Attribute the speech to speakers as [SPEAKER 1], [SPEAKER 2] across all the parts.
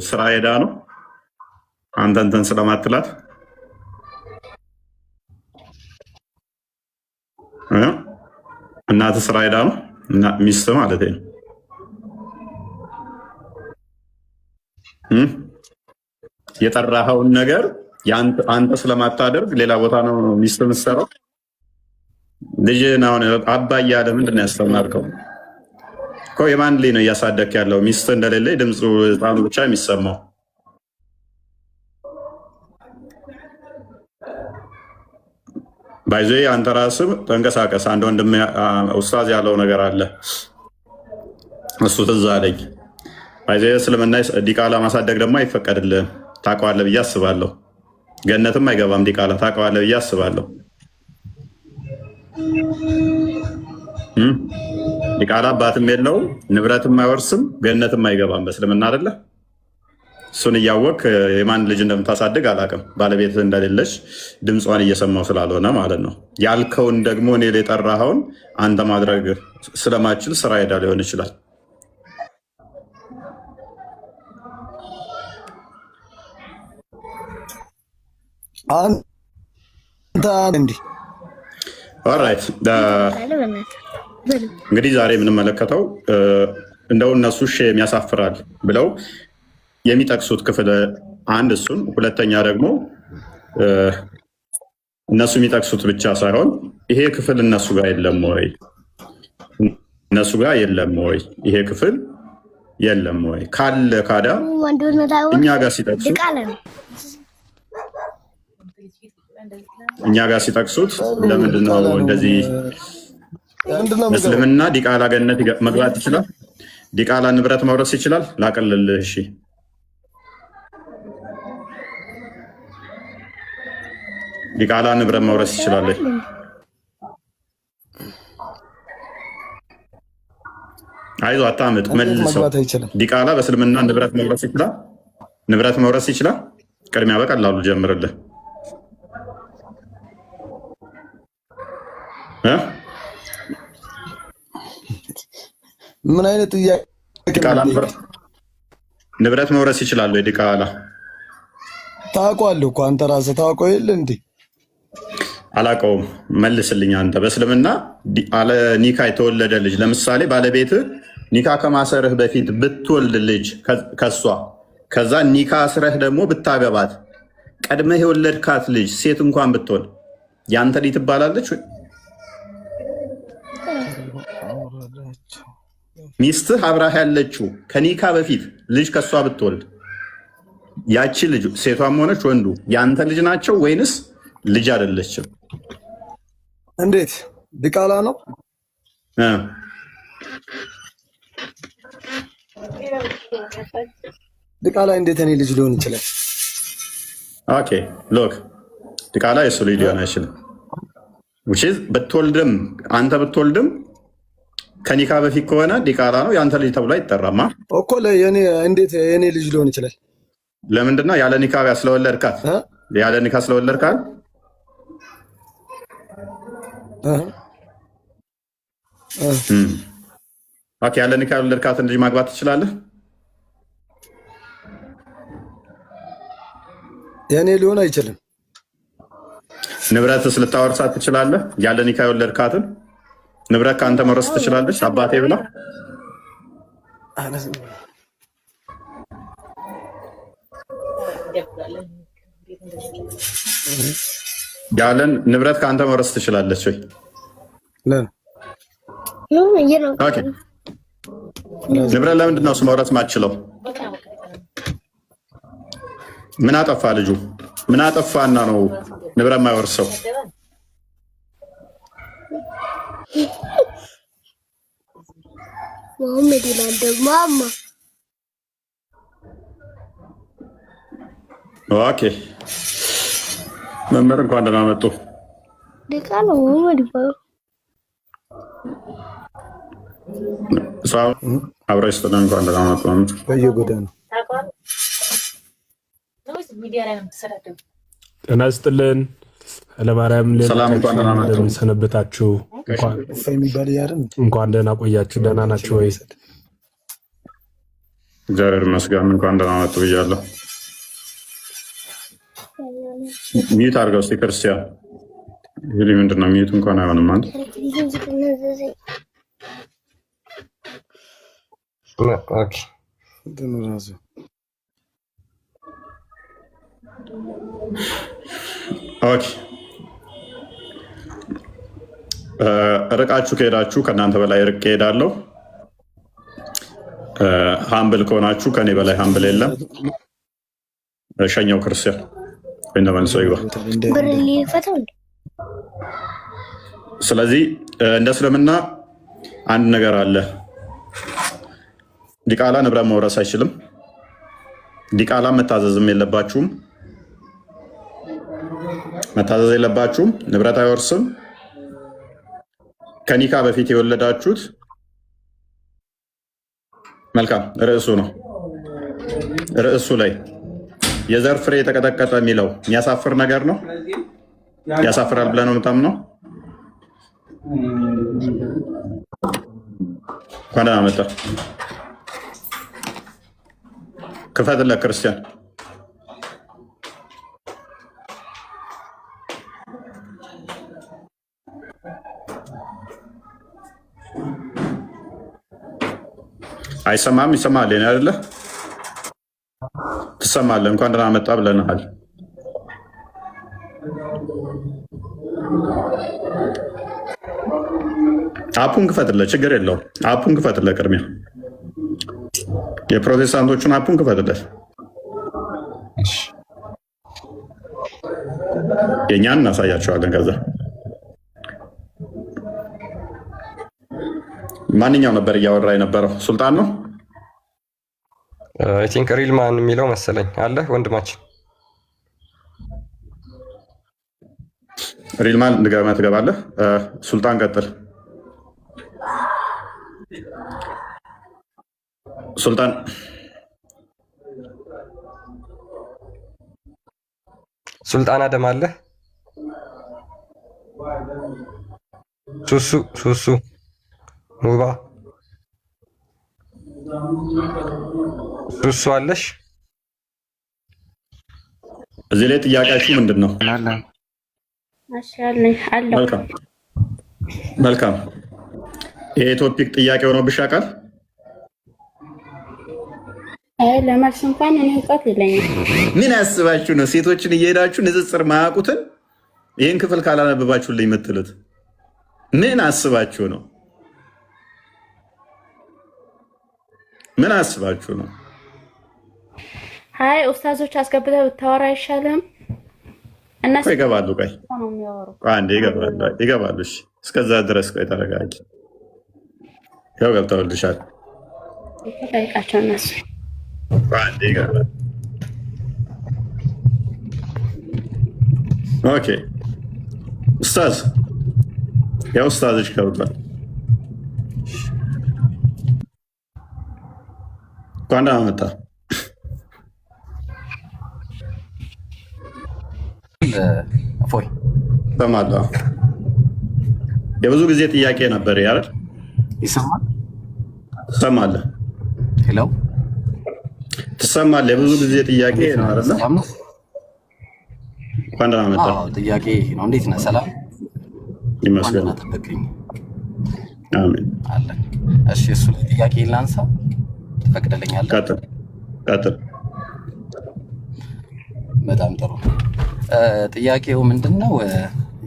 [SPEAKER 1] ስራ ሄዳ ነው አንተ እንትን ስለማትላት እናት ስራ ሄዳ ነው ሚስት ማለት ነው። የጠራኸውን ነገር አንተ ስለማታደርግ ሌላ ቦታ ነው ሚስት የምትሰራው። ልጅህን አሁን አባዬ ያለ ምንድን ነው ያስተማርከው? እኮ የማን ልጅ ነው እያሳደግክ ያለው? ሚስት እንደሌለ ድምፁ ህፃኑ ብቻ የሚሰማው ባይዞ አንተ ራስህ ተንቀሳቀስ። አንድ ወንድም ኡስታዝ ያለው ነገር አለ፣ እሱ ትዝ አለኝ። ባይዞ እስልምና ዲቃላ ማሳደግ ደግሞ አይፈቀድልህም። ታውቀዋለህ ብዬ አስባለሁ። ገነትም አይገባም ዲቃላ። ታውቀዋለህ ብዬ አስባለሁ። ዲቃላ አባትም የለውም ንብረትም አይወርስም ገነትም አይገባም በእስልምና አይደለ? እሱን እያወቅ የማን ልጅ እንደምታሳድግ አላውቅም። ባለቤት እንደሌለች ድምጿን እየሰማው ስላልሆነ ማለት ነው። ያልከውን ደግሞ እኔ የጠራኸውን አንተ ማድረግ ስለማችል ስራ ሄዳ ሊሆን ይችላል። ኦራይት እንግዲህ ዛሬ የምንመለከተው እንደው እነሱ የሚያሳፍራል ብለው የሚጠቅሱት ክፍል አንድ እሱን፣ ሁለተኛ ደግሞ እነሱ የሚጠቅሱት ብቻ ሳይሆን ይሄ ክፍል እነሱ ጋር የለም ወይ? እነሱ ጋር የለም ወይ? ይሄ ክፍል የለም ወይ? ካለ ካዳ እኛ ጋር ሲጠቅሱት ለምንድን ነው እንደዚህ? እስልምና ዲቃላ ገነት መግባት ይችላል? ዲቃላ ንብረት መውረስ ይችላል? ላቀልልህ። እሺ ዲቃላ ንብረት መውረስ ይችላል? አይዞህ አታምጥ፣ መልሰው። ዲቃላ በእስልምና ንብረት መውረስ ይችላል? ንብረት መውረስ ይችላል? ቅድሚያ በቀላሉ ጀምርልህ።
[SPEAKER 2] ምን አይነት
[SPEAKER 1] ዲቃላ ንብረት መውረስ ይችላል ወይ? ዲቃላ
[SPEAKER 2] ታውቀዋለህ እኮ አንተ ራስህ ታውቀው የለ እንዴ?
[SPEAKER 1] አላውቀውም። መልስልኝ አንተ። በእስልምና አለ ኒካ የተወለደ ልጅ ለምሳሌ ባለቤትህ ኒካ ከማሰርህ በፊት ብትወልድ ልጅ ከሷ ከዛ ኒካ አስረህ ደግሞ ብታገባት ቀድመህ የወለድካት ልጅ ሴት እንኳን ብትሆን ያንተ ልጅ ትባላለች ወይ? ሚስትህ አብራህ ያለችው ከኒካ በፊት ልጅ ከሷ ብትወልድ ያቺ ልጅ ሴቷም ሆነች ወንዱ ያንተ ልጅ ናቸው ወይንስ ልጅ አይደለችም?
[SPEAKER 2] እንዴት ዲቃላ ነው? ዲቃላ እንዴት እኔ ልጅ ሊሆን ይችላል?
[SPEAKER 1] ኦኬ ሎክ ዲቃላ የሱ ልጅ ሊሆን አይችልም። ብትወልድም አንተ ብትወልድም ከኒካ በፊት ከሆነ ዲቃላ ነው፣ ያንተ ልጅ ተብሎ አይጠራማ
[SPEAKER 2] እኮ። እንዴት የኔ ልጅ ሊሆን ይችላል?
[SPEAKER 1] ለምንድነው? ያለ ኒካ ስለወለድካት። ያለ ኒካ ስለወለድካት ኦኬ። ያለ ኒካ የወለድካትን ልጅ ማግባት ትችላለህ?
[SPEAKER 2] የኔ ሊሆን አይችልም።
[SPEAKER 1] ንብረትስ ልታወርሳት ትችላለህ? ያለ ኒካ የወለድካትን ንብረት ከአንተ መውረስ ትችላለች? አባቴ ብላ ያለን ንብረት ከአንተ መውረስ ትችላለች ወይ? ንብረት ለምንድን ነው መውረስ ማችለው? ምን አጠፋ ልጁ? ምን አጠፋና ነው ንብረት የማይወርሰው?
[SPEAKER 3] መሐመድ ይላል ደግሞ አማ።
[SPEAKER 1] ኦኬ መምህር እንኳን ደህና መጡ።
[SPEAKER 3] ዲቃላ መሐመድ ይባላል።
[SPEAKER 1] አብረው ይስጥልን። እንኳን ደህና መጡ።
[SPEAKER 2] በየጎዳናው
[SPEAKER 4] ጤና ይስጥልን። ለማርያም ሰነበታችሁ። እንኳን ደህና ቆያችሁ። ደህና ናችሁ ወይ?
[SPEAKER 1] እግዚአብሔር ይመስገን። እንኳን ደህና መጡ ብያለሁ። ሚዩት አድርገው እስኪ ክርስቲያን። ይህ ምንድን ነው? ሚዩት እንኳን አይሆንም አንተ። ኦኬ ርቃችሁ ከሄዳችሁ ከእናንተ በላይ ርቅ እሄዳለሁ። ሀምብል ከሆናችሁ ከኔ በላይ ሀምብል የለም። ሸኛው ክርስቲያን ወይ ተመልሶ ይግባ። ስለዚህ እንደ እስልምና አንድ ነገር አለ። ዲቃላ ንብረት መውረስ አይችልም። ዲቃላ መታዘዝም የለባችሁም። መታዘዝ የለባችሁም። ንብረት አይወርስም። ከኒካ በፊት የወለዳችሁት መልካም ርዕሱ ነው። ርዕሱ ላይ የዘር ፍሬ የተቀጠቀጠ የሚለው የሚያሳፍር ነገር ነው። ያሳፍራል ብለህ ነው የምታምነው? እንኳን ደህና መጣህ። ክፈትለት ክርስቲያን። አይሰማም? ይሰማል አይደለ? ትሰማለህ። እንኳን ደህና መጣ ብለናል። አፑን ክፈትለት፣ ችግር የለውም። አፑን ክፈትለት። ቅድሚያ የፕሮቴስታንቶቹን አፑን ክፈትለት። የእኛን እናሳያቸዋለን። ከዛ ማንኛው ነበር እያወራ የነበረው? ሱልጣን ነው
[SPEAKER 5] አይ ቲንክ ሪልማን የሚለው መሰለኝ። አለ ወንድማችን
[SPEAKER 1] ሪልማን ንገመ ትገባለህ። ሱልጣን ቀጥል። ሱልጣን
[SPEAKER 5] ሱልጣን አደም አለ። ሱሱ ሙባ ሱሱ አለሽ?
[SPEAKER 1] እዚህ ላይ ጥያቄያችሁ ምንድን ነው? መልካም። ይሄ ቶፒክ ጥያቄ ሆኖብሽ ያውቃል?
[SPEAKER 6] ለመልስ እንኳን እኔ እውቀት የለኝም።
[SPEAKER 1] ምን አስባችሁ ነው ሴቶችን እየሄዳችሁ ንጽጽር ማያውቁትን ይህን ክፍል ካላነበባችሁልኝ የምትሉት? ምን አስባችሁ ነው? ምን አስባችሁ ነው?
[SPEAKER 6] አይ ኡስታዞች አስገብተው ብታወራ አይሻልም? እነሱ
[SPEAKER 1] ይገባሉ። ቆይ አንዴ ይገባሉ። እሺ እስከዛ ድረስ ቆይ ተረጋጊ። ያው ገብተውልሻል።
[SPEAKER 6] ጠይቃቸው እነሱ
[SPEAKER 1] አንዴ ይገባሉ። ኦኬ ኡስታዝ ያው ኡስታዞች ገብቷል። እንኳን ደህና መጣ።
[SPEAKER 7] እፎይ
[SPEAKER 1] እሰማለሁ። የብዙ ጊዜ ጥያቄ ነበር አይደል?
[SPEAKER 7] ይሰማል?
[SPEAKER 1] ትሰማለህ?
[SPEAKER 7] ሄሎ
[SPEAKER 1] ትሰማለህ? የብዙ ጊዜ ጥያቄ ነው አይደል? እንኳን ደህና መጣ።
[SPEAKER 7] አዎ ጥያቄ ነው። እንዴት ነህ? ሰላም
[SPEAKER 1] ይመስገን።
[SPEAKER 7] ተጠበቀኝ።
[SPEAKER 1] አሜን
[SPEAKER 7] አለ። እሺ እሱ ጥያቄ ላንሳ ትፈቅድልኛለህ?
[SPEAKER 1] ቀጥል።
[SPEAKER 7] በጣም ጥሩ። ጥያቄው ምንድነው?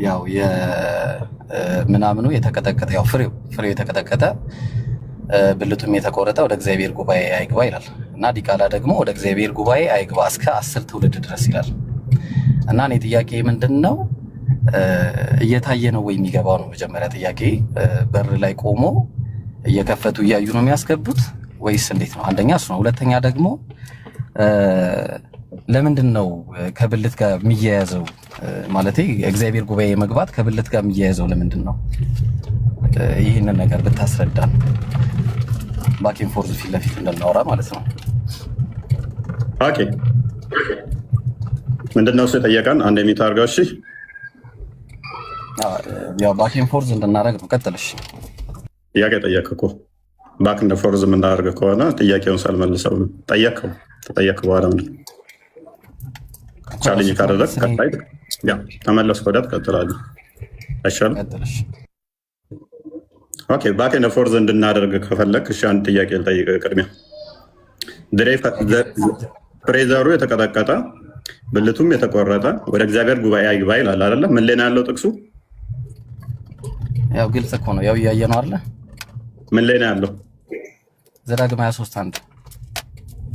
[SPEAKER 7] ያው የምናምኑ የተቀጠቀጠ ያው ፍሬው የተቀጠቀጠ ብልቱም የተቆረጠ ወደ እግዚአብሔር ጉባኤ አይግባ ይላል እና ዲቃላ ደግሞ ወደ እግዚአብሔር ጉባኤ አይግባ እስከ 10 ትውልድ ድረስ ይላል። እና እኔ ጥያቄ ምንድነው እየታየ ነው ወይ የሚገባው ነው መጀመሪያ ጥያቄ። በር ላይ ቆሞ እየከፈቱ እያዩ ነው የሚያስገቡት ወይስ እንዴት ነው? አንደኛ እሱ ነው። ሁለተኛ ደግሞ ለምንድን ነው ከብልት ጋር የሚያያዘው? ማለት እግዚአብሔር ጉባኤ መግባት ከብልት ጋር የሚያያዘው ለምንድን ነው? ይህንን ነገር ብታስረዳን ባኪን ፎርዝ ፊት ለፊት እንድናወራ ማለት ነው።
[SPEAKER 1] ኦኬ ምንድነው እሱ የጠየቀን? አንድ የሚታርገው እሺ፣
[SPEAKER 7] ያው ባኪን ፎርዝ እንድናደርግ ነው። ቀጥልሽ።
[SPEAKER 1] ጥያቄ ጠየቅ እኮ ባክ እንደ ፎርዝ የምናደርግ ከሆነ ጥያቄውን ሳልመልሰው ጠየቅከው ተጠየቅ በኋላ ምንድን ቻሌንጅ ካደረግ ቀጣይ ተመለስክ ወዲያ ትቀጥላለህ። አይሻልም? ኦኬ ባክ እንደ ፎርዝ እንድናደርግ ከፈለግ እሺ፣ አንድ ጥያቄ ልጠይቅህ ቅድሚያ። ፍሬዘሩ የተቀጠቀጠ ብልቱም የተቆረጠ ወደ እግዚአብሔር ጉባኤ አይግባ ይላል አይደለ? ምን ላይ ነው ያለው ጥቅሱ?
[SPEAKER 7] ያው ግልጽ እኮ ነው። ያው እያየ ነው አይደለ?
[SPEAKER 1] ምን ላይ ነው ያለው?
[SPEAKER 7] ዘዳግም 23:1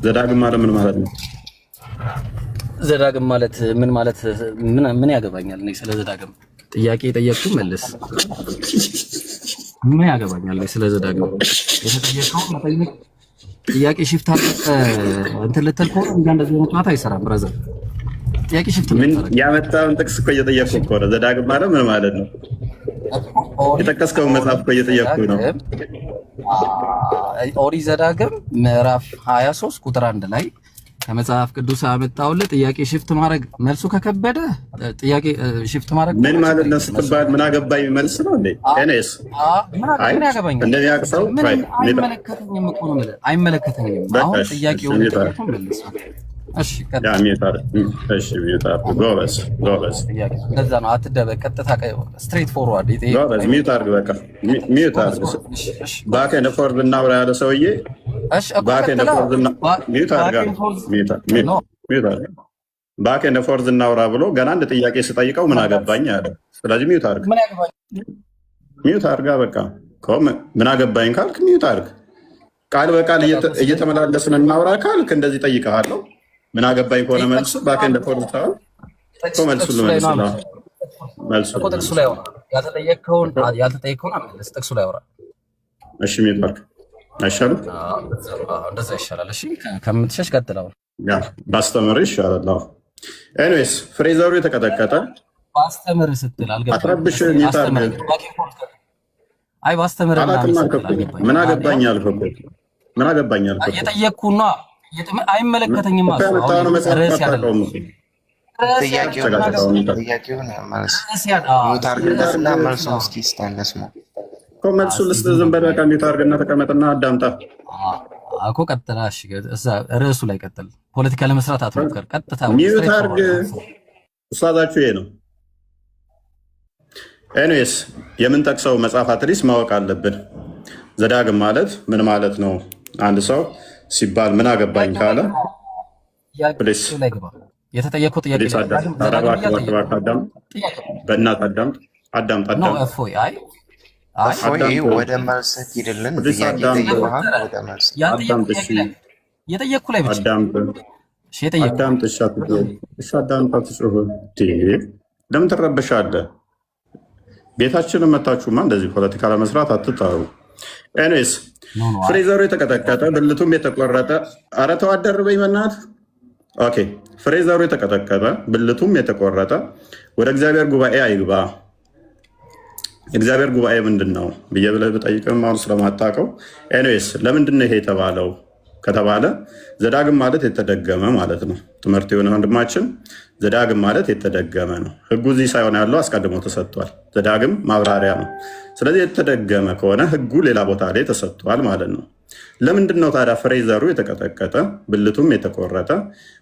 [SPEAKER 1] ዘዳግም ማለት ምን ማለት ነው?
[SPEAKER 7] ዘዳግም ማለት ምን ያገባኛል? እኔ ስለ ዘዳግም ጥያቄ የጠየቅኩ መልስ። ምን ያገባኛል ስለ ዘዳግም? የተጠየቀው መጠየቅ ጥያቄ ሽፍት አድርገህ እንትን ልትል ከሆነ እንደዚህ አይነት ጨዋታ አይሰራም ብራዘር። ጥያቄ ሽፍት
[SPEAKER 1] ምን ያመጣውን ጥቅስ እኮ እየጠየቅኩ እኮ ነው። ዘዳግም ማለት ምን ማለት ነው? የጠቀስከውን መጽሐፍ እኮ እየጠየቅኩ ነው።
[SPEAKER 7] ኦሪት ዘዳግም ምዕራፍ 23 ቁጥር 1 ላይ ከመጽሐፍ ቅዱስ አመጣውልህ። ጥያቄ ሽፍት ማድረግ መልሱ ከከበደ ጥያቄ ሽፍት ማድረግ
[SPEAKER 1] ምን ማለት ነው ስትባል ምን አገባኝ መልስ ነው እንዴ? እኔስ
[SPEAKER 7] ምን ያገባኛል?
[SPEAKER 1] እንደሚያቅሰው
[SPEAKER 7] አይመለከተኝም እኮ ነው የምልህ። አይመለከተኝም። አሁን ጥያቄውን መልስ። እሺ
[SPEAKER 1] ጎበዝ።
[SPEAKER 7] እንደዛ ነው። አትደበቅ። ቀጥታ ስትሬት ፎርዋርድ
[SPEAKER 1] ጎበዝ። ሚዩት አድርግ። በቃ ሚዩት አድርግ። ባክ ኤንድ ፎርዝ እናውራ ያለ ሰውዬ ባክ ኤንድ ፎርዝ እናውራ ብሎ ገና አንድ ጥያቄ ስጠይቀው ምን አገባኝ አለ። ስለዚህ ሚዩት አድርግ። ሚዩት አድርጋ። በቃ ምን አገባኝ ካልክ ሚዩት አድርግ። ቃል በቃል እየተመላለስን እናውራ ካልክ እንደዚህ ጠይቀሃለሁ። ምን አገባኝ ከሆነ መልሱ ባክ ኤንድ ፎርዝ ታው መልሱ መልሱ
[SPEAKER 7] ጥቅሱ ላይ ሆነ ያልተጠየቀውን አመለስ ጥቅሱ ላይ ወራ።
[SPEAKER 1] እሺ ሚዩት አድርግ። አይሻልም?
[SPEAKER 7] እንደዛ ይሻላል። እሺ ከምትሸሽ ቀጥለው
[SPEAKER 1] ባስተምር ይሻላል። ኤኒዌይስ ፍሬዘሩ የተቀጠቀጠ
[SPEAKER 7] ባስተምር ስትል አልገባኝም።
[SPEAKER 1] አትረብሽ። ሚዩት አድርግ።
[SPEAKER 7] አይ ባስተምር
[SPEAKER 1] ምን አገባኝ አልከው። ምን አገባኝ አልከው።
[SPEAKER 7] እየጠየቅኩህ ነው። አይመለከተኝም።
[SPEAKER 1] መልሱን ልስጥ። ዝም በል በቃ ሚዩት አድርግና ተቀመጥና አዳምጣ
[SPEAKER 7] እኮ ቀጥላ። እዛ ርዕሱ ላይ ቀጥል። ፖለቲካ ለመስራት አትሞክር። ቀጥታ
[SPEAKER 1] ሚዩት አድርግ። ኡስታዛችሁ ይሄ ነው። ኤኒዌይስ የምንጠቅሰው መጽሐፍ አትሊስት ማወቅ አለብን። ዘዳግም ማለት ምን ማለት ነው? አንድ ሰው ሲባል ምን አገባኝ ካለ
[SPEAKER 7] የተጠየቀው ጥያቄ
[SPEAKER 1] በእናትህ አዳምጥ።
[SPEAKER 8] ወደ መልስ ሂድልን።
[SPEAKER 7] የጠየቅኩ ላይ ብቻ
[SPEAKER 1] ለምን ትረበሻለህ? ቤታችንን መታችሁማ እንደዚህ ፖለቲካ ለመስራት አትጣሩ። ኤኒዌይስ ፍሬዘሩ የተቀጠቀጠ ብልቱም የተቆረጠ ኧረ ተው አደርበኝ በእናትህ። ኦኬ ፍሬዘሩ የተቀጠቀጠ ብልቱም የተቆረጠ ወደ እግዚአብሔር ጉባኤ አይግባ። የእግዚአብሔር ጉባኤ ምንድን ነው ብዬ ብለህ ብጠይቅም አሁን ስለማታውቀው፣ ኤኒዌይስ ለምንድን ነው ይሄ የተባለው ከተባለ ዘዳግም ማለት የተደገመ ማለት ነው። ትምህርት የሆነ ወንድማችን ዘዳግም ማለት የተደገመ ነው። ህጉ እዚህ ሳይሆን ያለው አስቀድሞ ተሰጥቷል። ዘዳግም ማብራሪያ ነው። ስለዚህ የተደገመ ከሆነ ህጉ ሌላ ቦታ ላይ ተሰጥቷል ማለት ነው። ለምንድን ነው ታዲያ ፍሬዘሩ የተቀጠቀጠ ብልቱም የተቆረጠ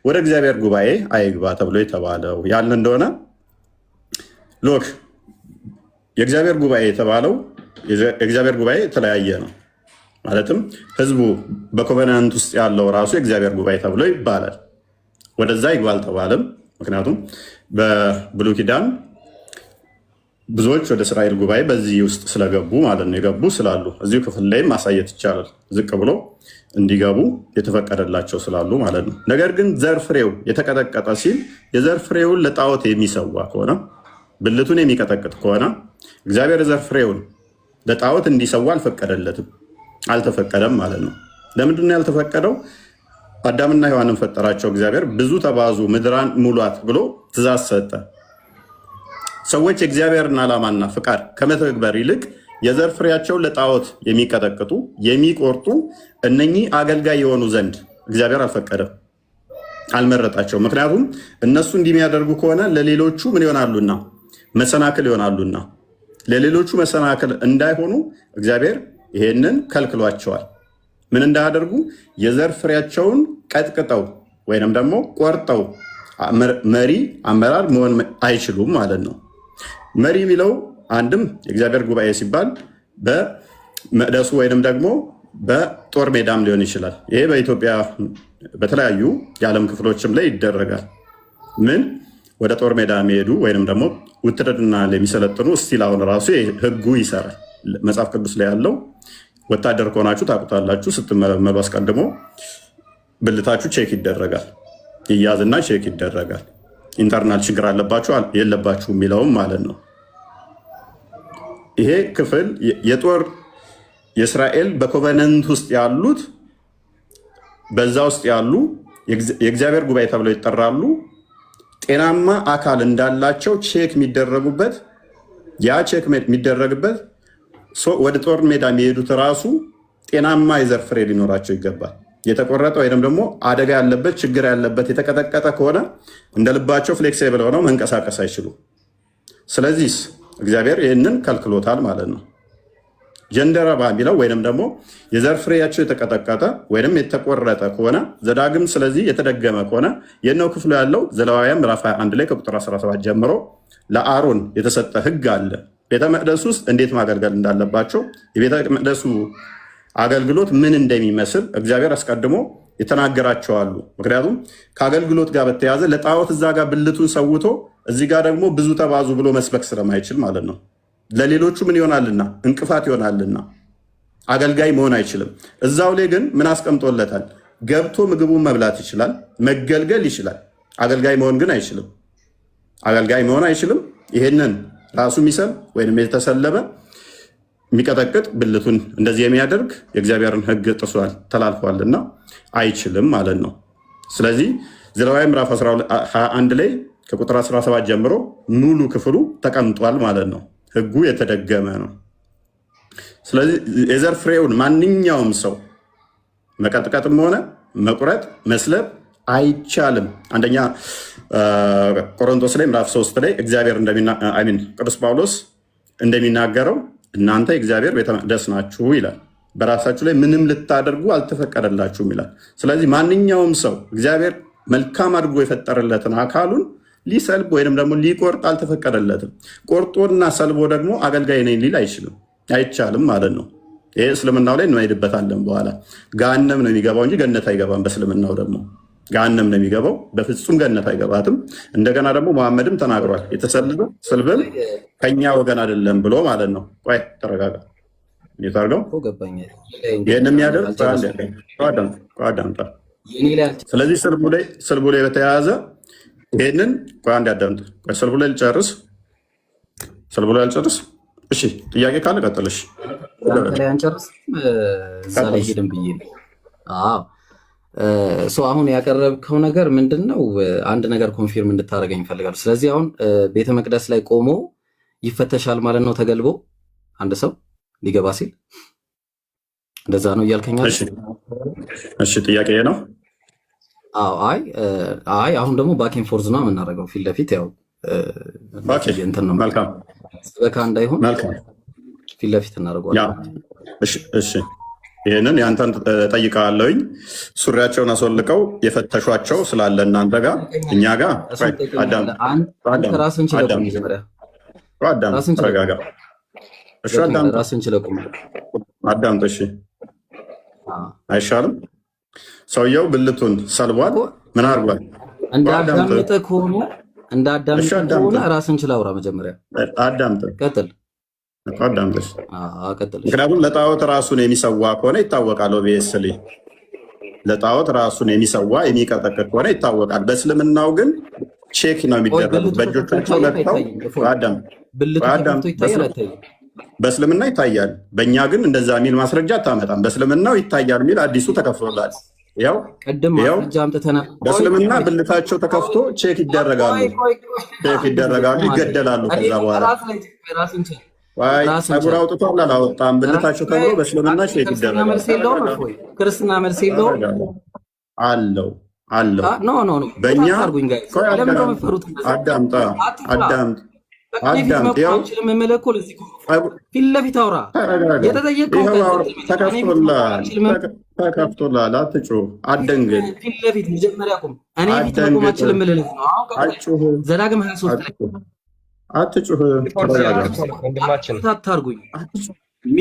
[SPEAKER 1] ወደ እግዚአብሔር ጉባኤ አይግባ ተብሎ የተባለው ያለ እንደሆነ ሎክ የእግዚአብሔር ጉባኤ የተባለው የእግዚአብሔር ጉባኤ የተለያየ ነው። ማለትም ህዝቡ በኮቨናንት ውስጥ ያለው ራሱ የእግዚአብሔር ጉባኤ ተብሎ ይባላል። ወደዛ ይግባ አልተባለም። ምክንያቱም በብሉይ ኪዳን ብዙዎች ወደ እስራኤል ጉባኤ በዚህ ውስጥ ስለገቡ ማለት ነው፣ የገቡ ስላሉ እዚሁ ክፍል ላይም ማሳየት ይቻላል። ዝቅ ብሎ እንዲገቡ የተፈቀደላቸው ስላሉ ማለት ነው። ነገር ግን ዘር ፍሬው የተቀጠቀጠ ሲል የዘር ፍሬውን ለጣዖት የሚሰዋ ከሆነ ብልቱን የሚቀጠቅጥ ከሆነ እግዚአብሔር ዘር ፍሬውን ለጣዖት እንዲሰዋ አልፈቀደለትም፣ አልተፈቀደም ማለት ነው። ለምንድን ያልተፈቀደው? አዳምና ሔዋንን ፈጠራቸው እግዚአብሔር፣ ብዙ ተባዙ ምድራን ሙሏት ብሎ ትእዛዝ ሰጠ። ሰዎች የእግዚአብሔርን ዓላማና ፍቃድ ከመተግበር ይልቅ የዘር ፍሬያቸውን ለጣዖት የሚቀጠቅጡ የሚቆርጡ እነኚህ አገልጋይ የሆኑ ዘንድ እግዚአብሔር አልፈቀደም፣ አልመረጣቸው። ምክንያቱም እነሱ እንዲህ የሚያደርጉ ከሆነ ለሌሎቹ ምን ይሆናሉና? መሰናክል ይሆናሉና። ለሌሎቹ መሰናክል እንዳይሆኑ እግዚአብሔር ይሄንን ከልክሏቸዋል። ምን እንዳያደርጉ የዘር ፍሬያቸውን ቀጥቅጠው ወይንም ደግሞ ቆርጠው መሪ አመራር መሆን አይችሉም ማለት ነው። መሪ የሚለው አንድም የእግዚአብሔር ጉባኤ ሲባል በመቅደሱ ወይንም ደግሞ በጦር ሜዳም ሊሆን ይችላል። ይሄ በኢትዮጵያ በተለያዩ የዓለም ክፍሎችም ላይ ይደረጋል። ምን ወደ ጦር ሜዳ የሚሄዱ ወይንም ደግሞ ውትድርና የሚሰለጥኑ እስቲል አሁን ራሱ ህጉ ይሰራል። መጽሐፍ ቅዱስ ላይ ያለው ወታደር ከሆናችሁ ታውቁታላችሁ። ስትመለመሉ አስቀድሞ ብልታችሁ ቼክ ይደረጋል፣ ይያዝና ቼክ ይደረጋል። ኢንተርናል ችግር አለባችሁ የለባችሁ የሚለውም ማለት ነው። ይሄ ክፍል የጦር የእስራኤል በኮቨነንት ውስጥ ያሉት በዛ ውስጥ ያሉ የእግዚአብሔር ጉባኤ ተብለው ይጠራሉ። ጤናማ አካል እንዳላቸው ቼክ የሚደረጉበት ያ ቼክ የሚደረግበት ወደ ጦር ሜዳ የሚሄዱት ራሱ ጤናማ የዘር ፍሬ ሊኖራቸው ይገባል። የተቆረጠ ወይም ደግሞ አደጋ ያለበት ችግር ያለበት የተቀጠቀጠ ከሆነ እንደ ልባቸው ፍሌክሲብል ሆነው መንቀሳቀስ አይችሉም። ስለዚህ እግዚአብሔር ይህንን ከልክሎታል ማለት ነው። ጀንደረባ የሚለው ወይንም ደግሞ የዘር ፍሬያቸው የተቀጠቀጠ ወይም የተቆረጠ ከሆነ ዘዳግም ስለዚህ የተደገመ ከሆነ የነው ክፍሉ ያለው ዘሌዋውያን ምዕራፍ 21 ላይ ከቁጥር 17 ጀምሮ ለአሮን የተሰጠ ህግ አለ። ቤተ መቅደስ ውስጥ እንዴት ማገልገል እንዳለባቸው የቤተ መቅደሱ አገልግሎት ምን እንደሚመስል እግዚአብሔር አስቀድሞ የተናገራቸው አሉ። ምክንያቱም ከአገልግሎት ጋር በተያያዘ ለጣዖት እዛ ጋር ብልቱን ሰውቶ እዚህ ጋር ደግሞ ብዙ ተባዙ ብሎ መስበክ ስለማይችል ማለት ነው። ለሌሎቹ ምን ይሆናልና እንቅፋት ይሆናልና አገልጋይ መሆን አይችልም። እዛው ላይ ግን ምን አስቀምጦለታል? ገብቶ ምግቡን መብላት ይችላል፣ መገልገል ይችላል። አገልጋይ መሆን ግን አይችልም። አገልጋይ መሆን አይችልም። ይሄንን ራሱ የሚሰብ ወይም የተሰለበ የሚቀጠቅጥ ብልቱን እንደዚህ የሚያደርግ የእግዚአብሔርን ህግ ጥሷል ተላልፏልና አይችልም ማለት ነው። ስለዚህ ዘሌዋውያን ምዕራፍ 21 ላይ ከቁጥር 17 ጀምሮ ሙሉ ክፍሉ ተቀምጧል ማለት ነው። ህጉ የተደገመ ነው። ስለዚህ የዘር ፍሬውን ማንኛውም ሰው መቀጥቀጥም ሆነ መቁረጥ መስለብ አይቻልም። አንደኛ ቆሮንቶስ ላይ ምዕራፍ 3 ላይ እግዚአብሔር ቅዱስ ጳውሎስ እንደሚናገረው እናንተ የእግዚአብሔር ቤተ መቅደስ ናችሁ ይላል። በራሳችሁ ላይ ምንም ልታደርጉ አልተፈቀደላችሁም ይላል። ስለዚህ ማንኛውም ሰው እግዚአብሔር መልካም አድርጎ የፈጠረለትን አካሉን ሊሰልብ ወይም ደግሞ ሊቆርጥ አልተፈቀደለትም። ቆርጦና ሰልቦ ደግሞ አገልጋይ ነኝ ሊል አይችልም፣ አይቻልም ማለት ነው። ይህ እስልምናው ላይ እንሄድበታለን በኋላ። ገሃነም ነው የሚገባው እንጂ ገነት አይገባም። በእስልምናው ደግሞ ገሃነም ነው የሚገባው፣ በፍጹም ገነት አይገባትም። እንደገና ደግሞ መሐመድም ተናግሯል፣ የተሰለበ ስልብም ከኛ ወገን አይደለም ብሎ ማለት ነው። ቆይ ተረጋጋ። ታርገው ይህን የሚያደርግ አዳምጣ። ስለዚህ ስልቡ ላይ በተያያዘ ይህንን አንድ ያዳምጥ። ስልቡ ላይ ልጨርስ፣ ስልቡ ላይ አልጨርስ። እሺ ጥያቄ ካለ ቀጥልሽ።
[SPEAKER 7] አሁን ያቀረብከው ነገር ምንድን ነው? አንድ ነገር ኮንፊርም እንድታደርገኝ ይፈልጋሉ። ስለዚህ አሁን ቤተ መቅደስ ላይ ቆሞ ይፈተሻል ማለት ነው። ተገልቦ አንድ ሰው ሊገባ ሲል እንደዛ ነው እያልከኛል?
[SPEAKER 1] እሺ ጥያቄ ነው።
[SPEAKER 7] አይ አሁን ደግሞ ባኪን ፎርዝ ነው የምናደርገው። ፊት ለፊት ያው እንትን ነው በካ እንዳይሆን ፊት ለፊት እናደርገዋለን።
[SPEAKER 1] እሺ ይህንን የአንተን ጠይቃለሁኝ። ሱሪያቸውን አስወልቀው የፈተሿቸው ስላለ እናንተ ጋር እኛ ጋር
[SPEAKER 7] ራስን
[SPEAKER 1] ተረጋጋ።
[SPEAKER 7] ራስን ችለቁም
[SPEAKER 1] አዳምጥ። እሺ አይሻልም? ሰውየው ብልቱን ሰልቧል። ምን አድርጓል?
[SPEAKER 7] እንዳዳምጥ ከሆነ ራስን ችል አውራ። መጀመሪያ
[SPEAKER 1] አዳምጥ፣
[SPEAKER 7] ቀጥል።
[SPEAKER 1] ምክንያቱም ለጣዖት ራሱን የሚሰዋ ከሆነ ይታወቃል። ኦብቪየስሊ ለጣዖት ራሱን የሚሰዋ የሚቀጠቅጥ ከሆነ ይታወቃል። በእስልምናው ግን ቼክ ነው የሚደረጉት። በእጆቻቸው ለቅተው በእስልምና ይታያል። በእኛ ግን እንደዛ የሚል ማስረጃ አታመጣም። በእስልምናው ይታያል የሚል አዲሱ ተከፍቶላል። ያው በእስልምና ብልታቸው ተከፍቶ ቼክ ይደረጋሉ፣ ይገደላሉ። ከዛ በኋላ ፀጉር አውጥቷል አላወጣም ብልታቸው ተብሎ በእስልምና ቼክ ይደረጋል።
[SPEAKER 7] ክርስትና መልስ የለውም
[SPEAKER 1] አለው በእኛ አዳምጥ አዳምጥ። ያው
[SPEAKER 9] ፊት ለፊት አውራ።
[SPEAKER 1] ተከፍቶላል። አትጩህ፣ አትደንግጥ።
[SPEAKER 9] ፊት ለፊት መጀመሪያ ቁም። እኔ ፊት መቆም አልችልም ልልህ ነው። አሁን ዘዳግም 23
[SPEAKER 1] አትጩህ፣
[SPEAKER 9] አታርጉኝ።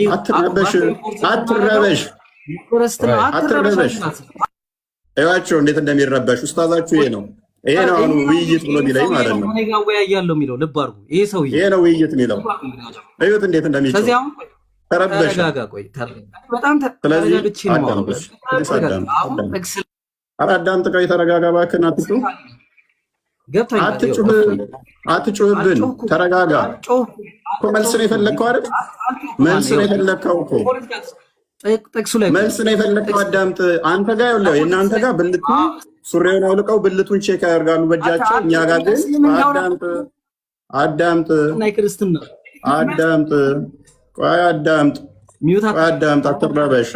[SPEAKER 1] አትረበሽ። እዩዋቸው እንዴት እንደሚረበሽ ኡስታዛችሁ። ይሄ ነው አሁን ውይይት ብሎ ቢለኝ ማለት ነው።
[SPEAKER 9] እኔ ጋር ወያያለሁ የሚለው ልብ አድርጉ። ይሄ ሰውዬ
[SPEAKER 1] ይሄ ነው ውይይት የሚለው። እዩት እንዴት እንደሚጮህ። ተረበሽ።
[SPEAKER 9] በጣም
[SPEAKER 1] ተረጋግቼ ነው። አዳምጥ፣ ቆይ ተረጋጋ እባክህን። አትጩህብን፣ ተረጋጋ። እኮ መልስ ነው የፈለግከው አይደል? መልስ ነው የፈለግከው እኮ
[SPEAKER 9] ጥቅሱ ላይ
[SPEAKER 1] መልስ ነው የፈለግከው። አዳምጥ። አንተ ጋር ያለው የእናንተ ጋር ብልቱ ሱሪውን አውልቀው ብልቱን ቼክ ያደርጋሉ በእጃቸው። እኛ ጋር ግን አዳምጥ፣ ቆይ አዳምጥ።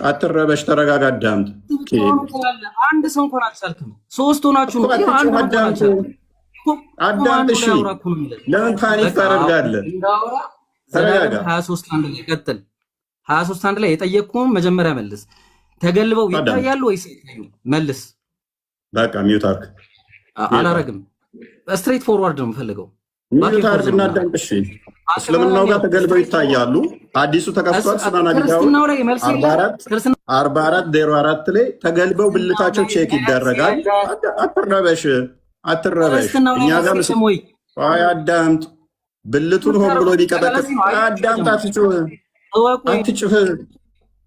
[SPEAKER 1] አትረበሽ፣ ተረጋጋ፣ አዳምጥ።
[SPEAKER 9] አንድ ሰው እንኳን አልቻልክም። ሶስት ሆናችሁ ነው።
[SPEAKER 1] አዳምጥ። እሺ፣ ለምን ፓኒክ ታደርጋለህ? ተረጋጋ።
[SPEAKER 9] 23 አንድ ላይ ቀጥል። 23 አንድ ላይ የጠየቅኩህን መጀመሪያ መልስ። ተገልበው ይታያሉ ወይስ አይታዩም? መልስ።
[SPEAKER 1] በቃ ሚውት አድርግ።
[SPEAKER 9] አላረግም። ስትሬት ፎርዋርድ ነው የምፈልገው።
[SPEAKER 1] ሚውት አድርግ እና አዳምጥ። እሺ፣ እስልምናው ጋር ተገልበው ይታያሉ። አዲሱ ተከፍቷል። ሱናን አቢዳው 4404 ላይ ተገልበው ብልታቸው ቼክ ይደረጋል። አትረበሽ። እኛ ጋር ቆይ አዳምጥ። ብልቱን ሆን ብሎ ሊቀጠቅጥ አዳምጥ።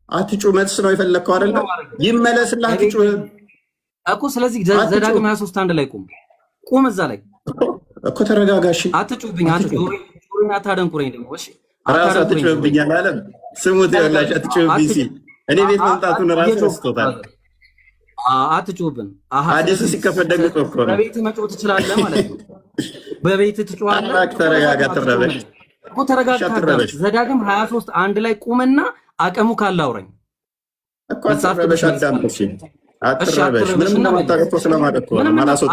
[SPEAKER 1] አትጩህ። መልስ ነው የፈለግከው አይደለ? ይመለስልህ። አትጩህ
[SPEAKER 9] እኮ። ስለዚህ ዘዳግም 23 አንድ ላይ ቁም። እዛ ላይ
[SPEAKER 1] እኮ ተረጋጋሽ።
[SPEAKER 9] አትጩህብኝ። አታደንቁረኝ ደግሞ። እሺ
[SPEAKER 1] ራስ አትጩህብኝ አላለም? ስሙት፣ ይኸውላችሁ አትጩህብኝ ሲል እኔ ቤት መምጣቱን ራሱ ረስቶታል።
[SPEAKER 9] አትጩህብን።
[SPEAKER 1] ሐዲስ ሲከፈት ደግሞ እኮ ነው።
[SPEAKER 9] በቤት መጮህ ትችላለህ ማለት ነው። በቤት ትጮሃለህ።
[SPEAKER 1] ተረጋጋ፣ ትረበሽ
[SPEAKER 9] እኮ። ተረጋጋ። ዘዳግም 23 አንድ ላይ ቁምና አቅሙ ካለ አውራኝ
[SPEAKER 1] እኮ። አትረበሽ፣ አዳምጥ። አትረበሽ። ምንም እንደማታውቅ ስለማውቅ ነው ማላስወጣ።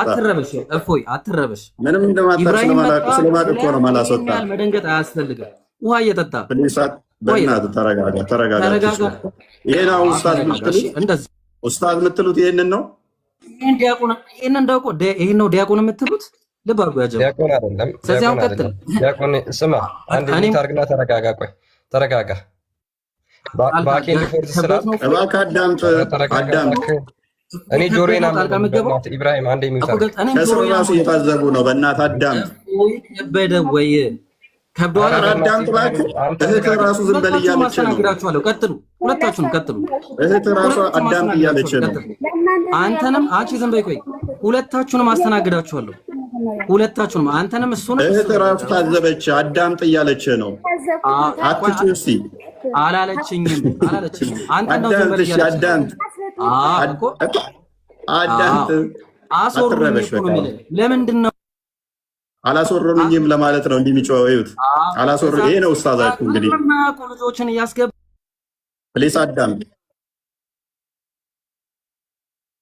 [SPEAKER 9] አትረበሽ።
[SPEAKER 1] ምንም እንደማታውቅ ስለማውቅ ነው ማላስወጣ።
[SPEAKER 9] መደንገጥ አያስፈልግም። ውሃ እየጠጣ
[SPEAKER 1] በእናትህ ተረጋጋ። ይሄ ነው ኡስታዝ የምትሉት ይሄንን ነው።
[SPEAKER 9] ይሄን ነው ዲያቆን የምትሉት። ልብ አድርጎ ያጀው
[SPEAKER 5] ዲያቆን አይደለም። ዲያቆን ስማ፣ አንዴ ታርግና ተረጋጋ። ቆይ ተረጋጋ። ባኬን ፎርስ ስላት
[SPEAKER 1] እባክህ አዳምጥ።
[SPEAKER 5] እኔ ጆሮዬን አምጣት። ኢብራሂም አንዴ የሚውጣ
[SPEAKER 1] ከስሩ ራሱ እየታዘቡ ነው። በእናትህ አዳምጥ።
[SPEAKER 9] በደወይ ከብዷል።
[SPEAKER 1] አዳምጥ እባክህ። እህትህ ራሱ ዝም በል እያለች ነው።
[SPEAKER 9] ቀጥሉ፣ ሁለታችሁም ቀጥሉ።
[SPEAKER 1] እህትህ ራሱ አዳምጥ እያለች ነው።
[SPEAKER 9] አንተንም አንቺ ዝም በይ። ቆይ ሁለታችሁንም አስተናግዳችኋለሁ። ሁለታችሁንም አንተንም እሱንም።
[SPEAKER 1] እህትህ ራሱ ታዘበች። አዳምጥ እያለች ነው። አትጩህ እስኪ።
[SPEAKER 9] አላለችኝም። አንተ ነው ዝም በል እያለች።
[SPEAKER 1] አዳምጥ።
[SPEAKER 9] አስወሩኝ። ለምንድን ነው
[SPEAKER 1] አላስወሩኝም ለማለት ነው እንዲህ የሚጮኸው። እዩት፣ አላስወሩኝ። ይሄ ነው ኡስታዛችሁ እንግዲህ
[SPEAKER 9] ልጆችን እያስገባ
[SPEAKER 1] ፕሊስ አዳምጥ።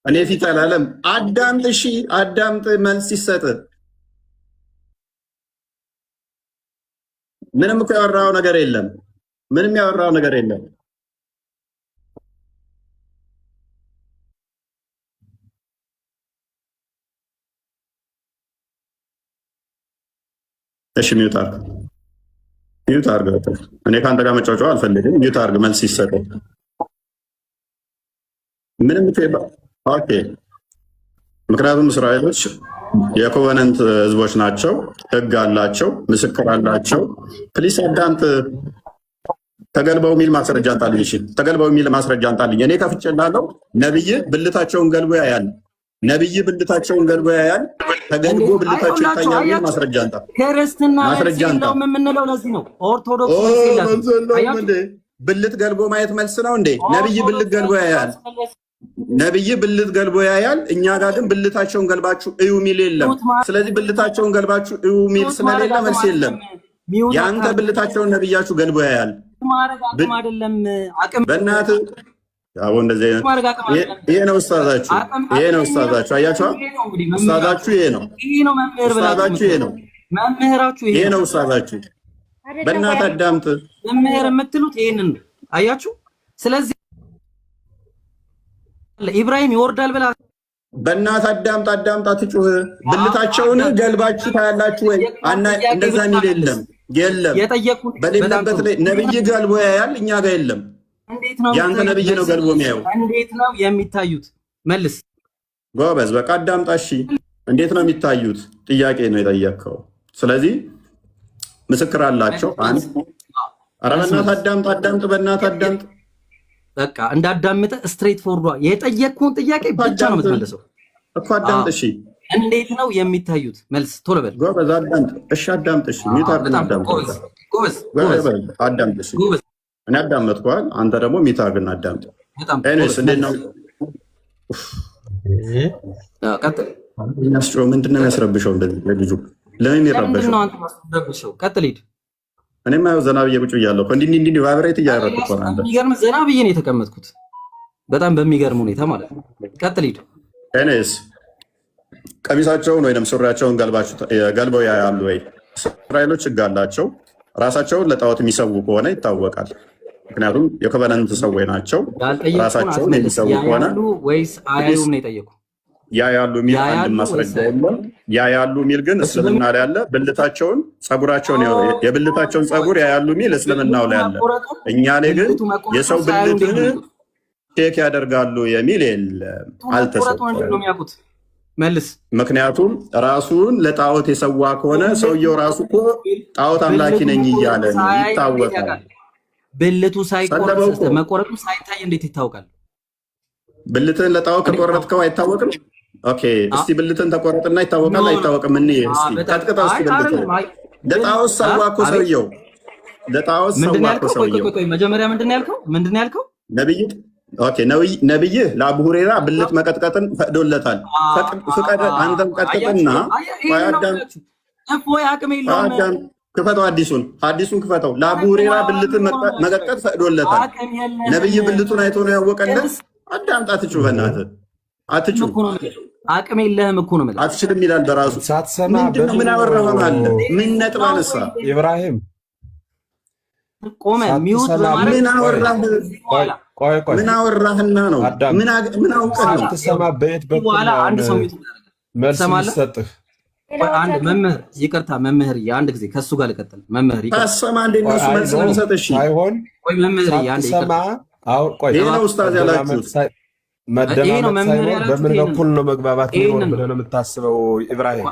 [SPEAKER 1] እኔ ፊት አላለም። አዳምጥ። እሺ አዳምጥ። መልስ ይሰጥ። ምንም እኮ ያወራው ነገር የለም። እሺ ሚውት አድርግ። እኔ ከአንተ ጋር መጫወቻ አልፈልግም። ሚውት አድርግ። መልስ ይሰጠው። ምንም ኦኬ። ምክንያቱም እስራኤሎች የኮቨነንት ህዝቦች ናቸው። ህግ አላቸው፣ ምስክር አላቸው። ፕሊስ አዳምጥ። ተገልበው የሚል ማስረጃ አንጣልኝ። እሺ ተገልበው የሚል ማስረጃ አንጣልኝ። እኔ ከፍቼልሃለሁ። ነብይ ብልታቸውን ገልቦ ያያል። ተገልቦ ብልታቸው ይታያል። የሚል ማስረጃ አንጣ።
[SPEAKER 9] ክርስትና ነው የምንለው ለዚህ ነው። ኦርቶዶክስ
[SPEAKER 1] ብልት ገልቦ ማየት መልስ ነው እንዴ? ነብይ ብልት ገልቦ ያያል። እኛ ጋር ግን ብልታቸውን ገልባችሁ እዩ ሚል የለም። ስለዚህ ብልታቸውን ገልባችሁ እዩ ሚል ስለሌለ መልስ የለም። የአንተ ብልታቸውን ነብያችሁ ገልቦ ያያል። በእናትህ እንደዚህ ይሄ ነው ኡስታዛችሁ። አያችሁ፣ ኡስታዛችሁ ይሄ ነው።
[SPEAKER 9] መምህራችሁ
[SPEAKER 1] ይሄ ነው ኡስታዛችሁ። በእናትህ አዳምጥ።
[SPEAKER 9] መምህር የምትሉት ይሄንን ነው። አያችሁ። ስለዚህ ኢብራሂም ይወርዳል ብላ
[SPEAKER 1] በእናትህ አዳምጥ፣ አትጩህ። ብልታቸውን ገልባችሁ ታያላችሁ ወይ? እንደዛ የሚል የለም። በሌለበት ላይ ነብይ ገልቦ ያያል፣ እኛ ጋር የለም። ያንተ ነብይ ነው ገልቦ የሚያየው።
[SPEAKER 9] እንዴት ነው የሚታዩት? መልስ
[SPEAKER 1] ጎበዝ። በቃ አዳምጣ። እሺ እንዴት ነው የሚታዩት? ጥያቄ ነው የጠየቅከው። ስለዚህ ምስክር አላቸው። አንድ ኧረ በእናትህ አዳምጥ፣ በእናትህ አዳምጥ።
[SPEAKER 9] በቃ እንዳዳምጠ ስትሬት ፎርዷ የጠየቅኩን ጥያቄ ብቻ ነው የምትመልሰው
[SPEAKER 1] እኮ። አዳምጥ። እሺ
[SPEAKER 9] እንዴት ነው የሚታዩት? መልስ ቶሎ በል
[SPEAKER 1] ጎበዝ። አዳምጥ። እሺ አዳምጥ። እሺ ሚታርግን አዳምጥ። ጎበዝ አዳምጥ። እሺ እኔ አዳመጥኳል፣ አንተ ደግሞ ሚታርግን አዳምጥ። ኤኒዌይስ እንዴት ነው ያስጮህ? ምንድን ነው የሚያስረብሸው? እንደዚህ ለልጁ ለምን ይረበሸው?
[SPEAKER 9] ቀጥል ሂድ።
[SPEAKER 1] እኔማ ያው ዘና ብዬ ቁጭ ብያለሁ እኮ እንዲህ ቫይብሬት እያደረግኩ እኮ ነው። አንተ
[SPEAKER 9] የሚገርም ዘና ብዬ ነው የተቀመጥኩት፣ በጣም በሚገርም ሁኔታ ማለት ነው። ቀጥል ሂድ።
[SPEAKER 1] ኤኒዌይስ ቀሚሳቸውን ወይም ሱሪያቸውን ገልበው ያያሉ ወይ? እስራኤሎች ሕግ አላቸው። ራሳቸውን ለጣዖት የሚሰዉ ከሆነ ይታወቃል። ምክንያቱም የኮቨናንት ሰዎች ናቸው። ራሳቸውን የሚሰዉ ከሆነ
[SPEAKER 9] ወይስ አያዩም ነው የጠየቁ?
[SPEAKER 1] ያያሉ የሚል አንድ ማስረጃ የለም። ያያሉ የሚል ግን እስልምና ላይ አለ። ብልታቸውን ጸጉራቸውን የብልታቸውን ጸጉር ያያሉ የሚል እስልምናው ላይ አለ። እኛ ላይ ግን የሰው ብልትን ቼክ ያደርጋሉ የሚል የለም፣ አልተሰጠም።
[SPEAKER 9] መልስ።
[SPEAKER 1] ምክንያቱም ራሱን ለጣዖት የሰዋ ከሆነ ሰውየው ራሱ እኮ ጣዖት አምላኪ ነኝ እያለ ነው፣ ይታወቃል።
[SPEAKER 9] ብልቱ ሳይቆረጥ መቆረጡ ሳይታይ እንዴት ይታወቃል?
[SPEAKER 1] ብልትን ለጣዖት ከቆረጥከው አይታወቅም? ኦኬ እስቲ ብልትን ተቆረጥና ይታወቃል አይታወቅም? እስቲ ቀጥቅጠው እስቲ ብልትን ለጣዖት ሰዋ እኮ ሰውየው፣ ለጣዖት ሰዋ እኮ ሰውየው።
[SPEAKER 9] መጀመሪያ ምንድን ነው ያልከው?
[SPEAKER 1] ነብይህ ለአቡ ሁሬራ ብልት መቀጥቀጥን ፈቅዶለታል። ፍቀድ አንተም ቀጥቅጥና ክፈተው፣ አዲሱን ክፈተው። ለአቡ ሁሬራ ብልትን መቀጥቀጥ ፈቅዶለታል። ነብይ ብልቱን አይቶ ነው ያወቀለት። አዳምጣ። አትጩህ፣ በእናትህ አትጩህ።
[SPEAKER 9] አቅም የለህም እኮ ነው የምልህ።
[SPEAKER 1] አትችልም ይላል በራሱ። ምንድነው? ምን አወራህ? ምን ነጥብ አነሳ?
[SPEAKER 10] ኢብራሂም
[SPEAKER 9] ቆመ። ሚውት
[SPEAKER 1] ምን አወራህ? ምን አወራህና ነው? ምን አውቀህ ነው?
[SPEAKER 10] አትሰማ። በየት በኩል
[SPEAKER 9] አንድ ሰው ሚውት
[SPEAKER 10] መልስ ይሰጥህ?
[SPEAKER 9] አንድ መምህር፣ ይቅርታ መምህር፣ አንድ ጊዜ ከሱ ጋር ልቀጥል። መምህር
[SPEAKER 1] ታሰማ እንደ እነሱ መልስ ነው ሰጥ። እሺ
[SPEAKER 10] ሳይሆን
[SPEAKER 9] ወይ መምህር፣ አንድ ይቅርታ።
[SPEAKER 10] አሁን ቆይ
[SPEAKER 1] ይሄ ነው ኡስታዝ ያላችሁት።
[SPEAKER 10] መደማመጥ ሳይሆን በምን በኩል ነው መግባባት ነው ብለህ ነው የምታስበው? ኢብራሂም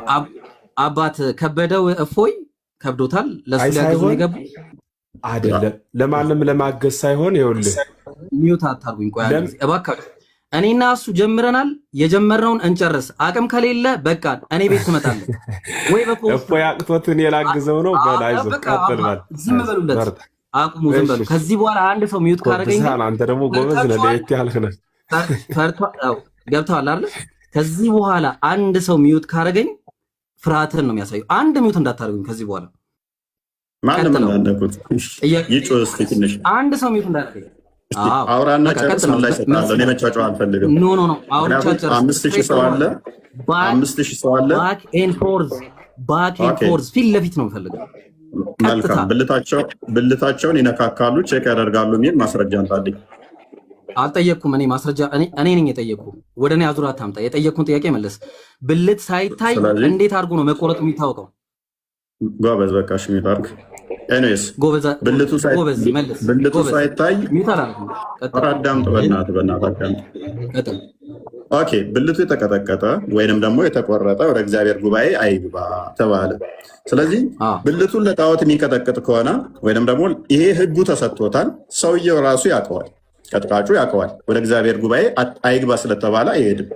[SPEAKER 9] አባት ከበደው እፎይ ከብዶታል። ለሱ ሊያገዙ ይገቡ
[SPEAKER 10] አይደለም። ለማንም ለማገዝ ሳይሆን ይኸውልህ፣
[SPEAKER 9] ሚውት አታርጉኝ። ቆይ እባካችሁ፣ እኔና እሱ ጀምረናል። የጀመርነውን እንጨርስ። አቅም ከሌለ በቃ እኔ ቤት ትመጣለህ ወይ?
[SPEAKER 10] እፎይ አቅቶትን የላግዘው ነው። በላይዞ ቀጥል ማለት
[SPEAKER 9] ዝም በሉለት፣ አቁሙ፣ ዝም በሉ። ከዚህ በኋላ አንድ ሰው ሚውት ካደረገኝ
[SPEAKER 10] አንተ ደግሞ ጎበዝ ነህ፣ ለየት ያልክ ነህ።
[SPEAKER 9] ገብተዋል አይደል? ከዚህ በኋላ አንድ ሰው ሚውት ካደረገኝ ፍርሃትን ነው የሚያሳየው። አንድ ሚውት እንዳታደርጉኝ ከዚህ በኋላ
[SPEAKER 1] ማንም እንዳነቁት ይጮህ እስኪ ትንሽ
[SPEAKER 9] አንድ ሰው ሚውት እንዳደረገኝ
[SPEAKER 1] አውራና ጨርስ። ምን ላይ ሰጣለሁ? እኔ መጫጫው አልፈልግም።
[SPEAKER 9] ኖ አውራና ጨርስ።
[SPEAKER 1] 5000 ሰው አለ፣ 5000 ሰው አለ።
[SPEAKER 9] ባክ ኤንድ ፎርዝ ፊት ለፊት ነው የምፈልገው።
[SPEAKER 1] መልካም። ብልታቸውን ይነካካሉ፣ ቼክ ያደርጋሉ የሚል ማስረጃ አንጣልኝ።
[SPEAKER 9] አልጠየቅኩም። እኔ ማስረጃ እኔ ነኝ የጠየቅኩ። ወደ እኔ አዙራ አታምጣ። የጠየቅኩን ጥያቄ መለስ። ብልት ሳይታይ እንዴት አድርጎ ነው መቆረጡ የሚታወቀው?
[SPEAKER 1] ጎበዝ በቃ እሺ፣ ሚታርክ ኤኒዌይስ፣ ብልቱ ሳይታይ አዳምጥ፣ በእናትህ አዳምጥ። ኦኬ፣ ብልቱ የተቀጠቀጠ ወይንም ደግሞ የተቆረጠ ወደ እግዚአብሔር ጉባኤ አይግባ ተባለ። ስለዚህ ብልቱን ለጣዖት የሚቀጠቅጥ ከሆነ ወይንም ደግሞ ይሄ ህጉ ተሰጥቶታል፣ ሰውየው ራሱ ያውቀዋል፣ ቀጥቃጩ ያውቀዋል። ወደ እግዚአብሔር ጉባኤ አይግባ ስለተባለ አይሄድም።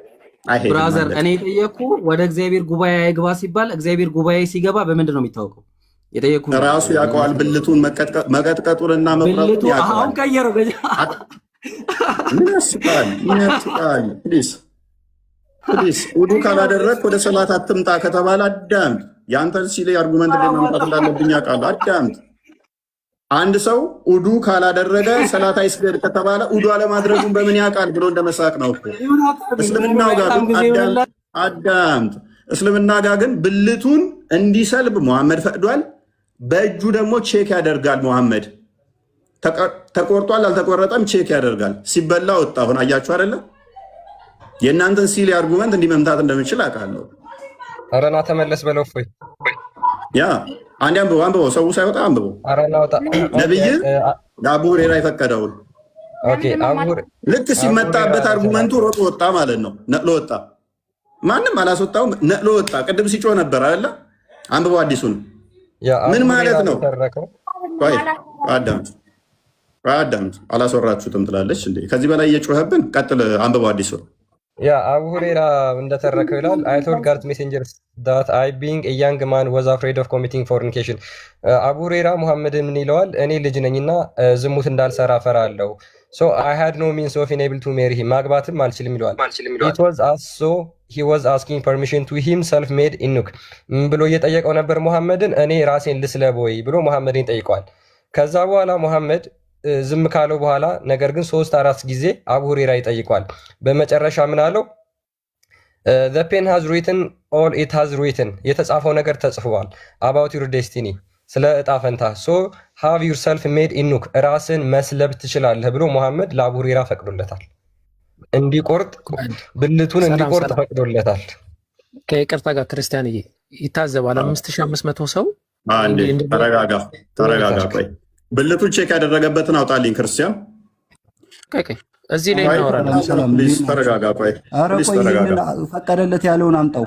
[SPEAKER 9] ብራዘር፣ እኔ የጠየኩ ወደ እግዚአብሔር ጉባኤ አይግባ ሲባል እግዚአብሔር ጉባኤ ሲገባ በምንድን ነው የሚታወቀው? የጠየኩ
[SPEAKER 1] ራሱ ያውቀዋል። ብልቱን መቀጥቀጡንና መቁረጡን ያውቀዋል።
[SPEAKER 9] አሁን ቀየረው።
[SPEAKER 1] ምን ያስቃል? ፕሊስ ውዱ ካላደረግ ወደ ሰላት አትምጣ ከተባለ አዳምጥ። የአንተን ሲል አርጉመንት ማምጣት እንዳለብኝ ያውቃል። አዳምጥ። አንድ ሰው ውዱ ካላደረገ ሰላት አይስገድ ከተባለ ውዱ አለማድረጉን በምን ያውቃል ብሎ እንደመሳቅ ነው እኮ። እስልምናው ጋር ግን አዳምጥ። እስልምና ጋር ግን ብልቱን እንዲሰልብ መሐመድ ፈቅዷል። በእጁ ደግሞ ቼክ ያደርጋል። መሐመድ ተቆርጧል አልተቆረጠም ቼክ ያደርጋል። ሲበላ ወጣ። አሁን አያችሁ አይደለ? የእናንተን ሲል አርጉመንት እንዲህ መምታት እንደምችል አውቃለሁ።
[SPEAKER 5] ኧረ ና ተመለስ በለው። እፎይ
[SPEAKER 1] ያ አንዴ አንብበው፣ ሰው ሳይወጣ አንብበው።
[SPEAKER 5] ኧረ ና ወጣ።
[SPEAKER 1] ነብይ ለአቡ ሁሬራ የፈቀደውን ልክ ሲመጣበት አርጉመንቱ ሮጦ ወጣ ማለት ነው። ነቅሎ ወጣ። ማንም አላስወጣውም። ነቅሎ ወጣ። ቅድም ሲጮህ ነበር አይደለ? አንብበው አዲሱን። ምን ማለት ነው? አዳምጥ። አላስወራችሁትም ትላለች እንዴ? ከዚህ በላይ እየጮኸብን ቀጥል። አንብበው አዲሱን።
[SPEAKER 5] ያ አቡ ሁሬራ እንደተረከው ይላል አይ ቶልድ ጋድስ ሜሴንጀርስ ዳት አይ ቢንግ ኤ ያንግ ማን ዋዝ አፍሬድ ኦፍ ኮሚቲንግ ፎርኒኬሽን። አቡ ሁሬራ ሙሐመድ ምን ይለዋል? እኔ ልጅ ነኝና ዝሙት እንዳልሰራ ፈራለሁ። ሶ አይ ሃድ ኖ ሚንስ ኦፍ ኢኔብል ቱ ሜሪ ሂም፣ ማግባትም አልችልም ይለዋል። ኢት ዋዝ አሶ ሂ ዋዝ አስኪንግ ፐርሚሽን ቱ ሂም ሰልፍ ሜድ ኢኑክ ብሎ እየጠየቀው ነበር ሙሐመድን። እኔ ራሴን ልስለብ ወይ ብሎ ሙሐመድን ጠይቀዋል። ከዛ በኋላ ሙሐመድ ዝም ካለው በኋላ ነገር ግን 3-4 ጊዜ አቡ ሁሬራ ይጠይቋል። በመጨረሻ ምን አለው? the pen has written all it has written፣ የተጻፈው ነገር ተጽፏል። about your destiny፣ ስለ እጣ ፈንታ። so have yourself made ኢኑክ፣ ራስን መስለብ ትችላለህ ብሎ ሙሐመድ ለአቡ ሁሬራ ፈቅዶለታል። እንዲቆርጥ ብልቱን እንዲቆርጥ ፈቅዶለታል።
[SPEAKER 11] ከይቅርታ ጋር ክርስቲያንዬ ይታዘባል። 5500 ሰው
[SPEAKER 1] ተረጋጋ። ቆይ ብልቱን ቼክ ያደረገበትን አውጣልኝ ክርስቲያን።
[SPEAKER 11] እዚህ ላይ እናወራለን።
[SPEAKER 1] ተረጋጋ። ቆይ
[SPEAKER 12] ፈቀደለት ያለውን አምጣው።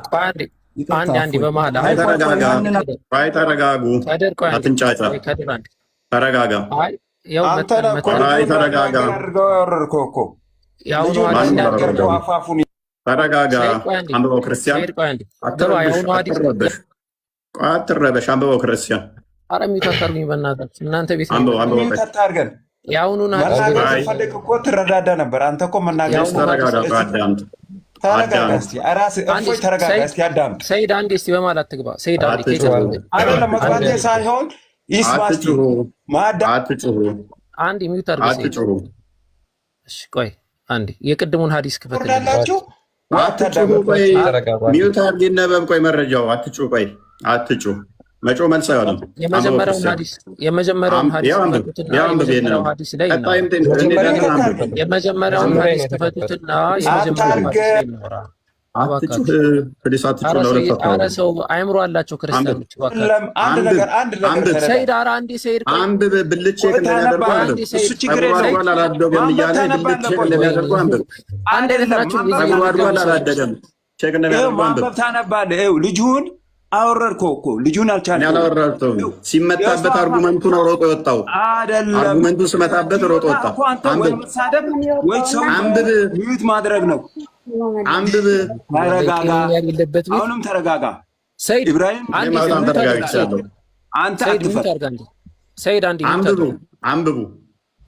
[SPEAKER 11] አንድ በመሀል
[SPEAKER 1] ተረጋጉ። አትንጫጫ። ተረጋጋ። ተረጋጋ። አንብበው ክርስቲያን። አትረበሽ። አንብበው ክርስቲያን።
[SPEAKER 11] ኧረ የሚታተርጉኝ በእናታችሁ እናንተ ቤት
[SPEAKER 12] ታርገን
[SPEAKER 11] የአሁኑን
[SPEAKER 12] ፈልግ እኮ ትረዳዳ ነበር። አንተ እኮ መናገር
[SPEAKER 11] ሰይድ አንዴ እስኪ በማለት አትግባ። ሰይድ
[SPEAKER 12] መግባቴ ሳይሆን ይስማስቲ
[SPEAKER 11] አንዴ ሚዩት አድርገው። ቆይ አንዴ የቅድሙን ሀዲስ ክፈትላችሁ።
[SPEAKER 1] ሚዩት አድርጌ ነበብ። ቆይ መረጃው አትጩ። ቆይ አትጩ። መጮ መልስ አይሆንም።
[SPEAKER 11] የመጀመሪያውን ሀዲስ የመጀመሪያውን ሀዲስ ክፈቱትና የመጀመሪያውን ሀዲስ ክፈቱትና የመጀመሪያውን ሀዲስ ላይ እናወራ። ኧረ ሰው አይምሮ አላቸው ክርስቲያኖች። ሰይድ ኧረ አንዴ ሰይድ
[SPEAKER 1] አንብብ። ብልቼ እንደሚያደርጉ አንድ
[SPEAKER 11] አይነት ናቸው።
[SPEAKER 12] ማንበብ ታነባለህ። ልጁን አወረድከው እኮ ልጁን አልቻለም።
[SPEAKER 1] ያላወረድከው ሲመታበት አርጉመንቱ ነው ሮጦ ወጣው። አይደለም አርጉመንቱ ስመታበት ሮጦ ወጣ። አንብብ
[SPEAKER 12] ወይ ሰው አንብብ። ሚዩት ማድረግ ነው። አንብብ። ተረጋጋ። አሁንም ተረጋጋ።
[SPEAKER 11] ሰይድ
[SPEAKER 12] ኢብራሂም
[SPEAKER 11] አንዴ
[SPEAKER 1] ተረጋግቻለሁ።
[SPEAKER 12] አንተ አትፈር።
[SPEAKER 11] ሰይድ አንዴ
[SPEAKER 1] አንብቡ።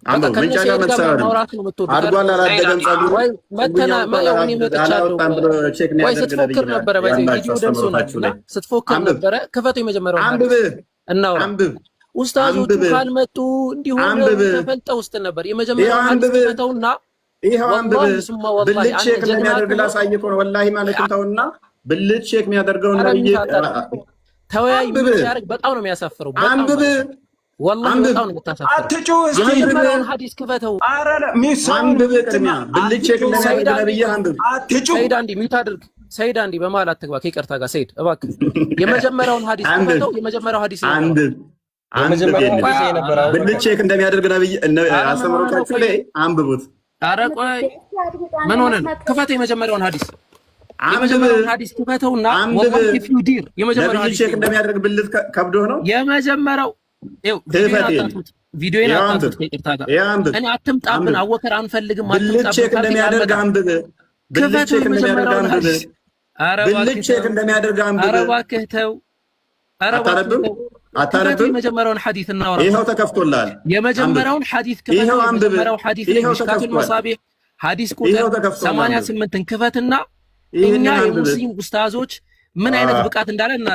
[SPEAKER 1] ምን ጫጋ መሰለህ አድጓል አላደገም ጸጉሩ
[SPEAKER 11] ወይ መተና ማለውን ይመጣቻለሁ ወይ ስትፎክር ነበረ። በዚህ ቪዲዮ ደርሶናልና ስትፎክር ነበረ። ክፈቱ የመጀመሪያው
[SPEAKER 1] አንብብ
[SPEAKER 11] እናውራ። ኡስታዞቹ ካልመጡ እንዲሁ ተፈልጠው ውስጥ ነበር የመጀመሪያው አንብበውና
[SPEAKER 1] ይሄው አንብብ። ብልት ቼክ እንደሚያደርግ ላሳይህ እኮ ነው። ወላሂ ማለት ተውና ብልት ቼክ የሚያደርገው ነብይ
[SPEAKER 11] ተወያይ የሚያደርግ በጣም ነው የሚያሳፍረው።
[SPEAKER 1] አንብብ
[SPEAKER 11] ወላሂ በጣም ነው የምታሳፍረው።
[SPEAKER 12] አትጩህ።
[SPEAKER 11] የመጀመሪያውን ሐዲስ ክፈተው።
[SPEAKER 1] አንብብ። ቅድሚያ ብልት ቼክ እንደሚያደርግ ነብይ አንብብ።
[SPEAKER 12] አትጩህ።
[SPEAKER 11] ሰይድ አንዴ ሚዩት አድርግ። ሰይድ አንዴ በመሀል አትግባ። ከይቅርታ ጋር ሰይድ እባክህ የመጀመሪያውን ሐዲስ ክፈተው። የመጀመሪያው ሐዲስ
[SPEAKER 1] አንብብ። ብልት ቼክ እንደሚያደርግ ነብይ አስተምሮታችሁ ላይ አንብቡት።
[SPEAKER 11] ኧረ ቆይ ምን ሆነ ነው? ክፈተው የመጀመሪያውን ሐዲስ የመጀመሪያውን ሐዲስ ክፈተውና ወላሂ ፊው ዲር የመጀመሪያው ሐዲስ
[SPEAKER 1] ቼክ እንደሚያደርግ ብልት ከብዶ ነው
[SPEAKER 11] የመጀመሪያው ቪዲዮን አጣጥፉት። ከይቅርታ ጋር እኔ አትምጣብን፣ አወከር አንፈልግም።
[SPEAKER 1] ብልት ቼክ እንደሚያደርግ አንብብ። ብልት ቼክ እንደሚያደርግ አንብብ። ብልት ቼክ እንደሚያደርግ አንብብ።
[SPEAKER 11] ኧረ እባክህ ተው። ኧረ እባክህ አታነብም። የመጀመሪያውን ሐዲስ እናወራ።
[SPEAKER 1] ይሄው ተከፍቶላል።
[SPEAKER 11] የመጀመሪያውን ሐዲስ ክፈተው። የመጀመሪያው ሐዲስ ሚሽካቱል መሳቢህ ሐዲስ ቁጥር 88ን ክፈትና እኛ የሙስሊም ኡስታዞች ምን አይነት ብቃት እንዳለ እና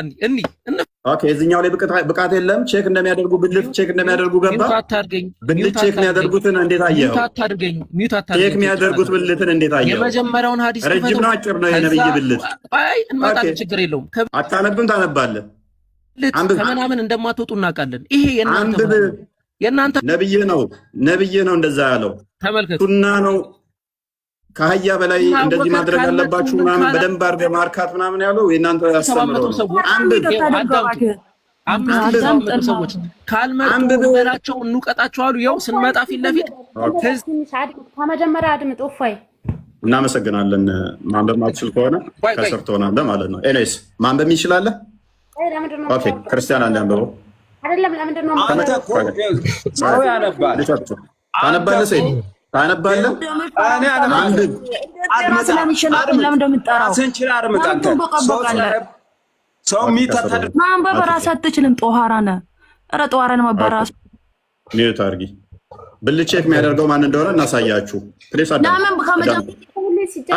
[SPEAKER 1] ኦኬ፣ እዚህኛው ላይ ብቃት የለም። ቼክ እንደሚያደርጉ ብልት ቼክ እንደሚያደርጉ ገባ።
[SPEAKER 11] ሚውት አታድርገኝ።
[SPEAKER 1] ብልት ቼክ የሚያደርጉትን እንዴት አየኸው?
[SPEAKER 11] ሚውት አታድርገኝ። ሚውት አታድርገኝ።
[SPEAKER 1] ቼክ የሚያደርጉት ብልትን እንዴት አየኸው?
[SPEAKER 11] የመጀመሪያውን ሐዲስ
[SPEAKER 1] ረጅም ነው አጭር ነው የነብይ ብልት?
[SPEAKER 11] አይ እንማጣለን፣ ችግር የለውም።
[SPEAKER 1] አታነብም? ታነባለህ።
[SPEAKER 11] ከምናምን እንደማትወጡ እናውቃለን። ይሄ የእናንተ
[SPEAKER 1] ነብይ ነው እንደዛ ያለው።
[SPEAKER 11] ተመልከቱ።
[SPEAKER 1] ሱና ነው ከአህያ በላይ እንደዚህ ማድረግ አለባችሁ ምናምን በደንብ አድርገህ ማርካት ምናምን ያለው የእናንተ ያስተምረው ነው።
[SPEAKER 11] ሰዎች ካልመጡ በላቸው እንውቀጣቸው አሉ። ያው ስንመጣ ፊት ለፊት
[SPEAKER 6] ከመጀመሪያ አድምጥ። ኦፋይ
[SPEAKER 1] እናመሰግናለን። ማንበብ ማትችል ከሆነ ከስር ትሆናለህ ማለት ነው። ኤሌስ ማንበብ ይችላለህ? ኦኬ ክርስቲያን አንድ አንብበው።
[SPEAKER 6] አይደለም ለምንድን ነው
[SPEAKER 12] ሰው ያነባል?
[SPEAKER 1] ታነባለህ? ሰይድ ታነባለህ?
[SPEAKER 13] ማንበብ እራስህ አትችልም። ጦሃራ ነህ። ኧረ ጦሃራ ነህ መባል እራሱ
[SPEAKER 1] ሚዩት አድርጊ። ብልቼክ የሚያደርገው ማን እንደሆነ እናሳያችሁ። ፕሌስ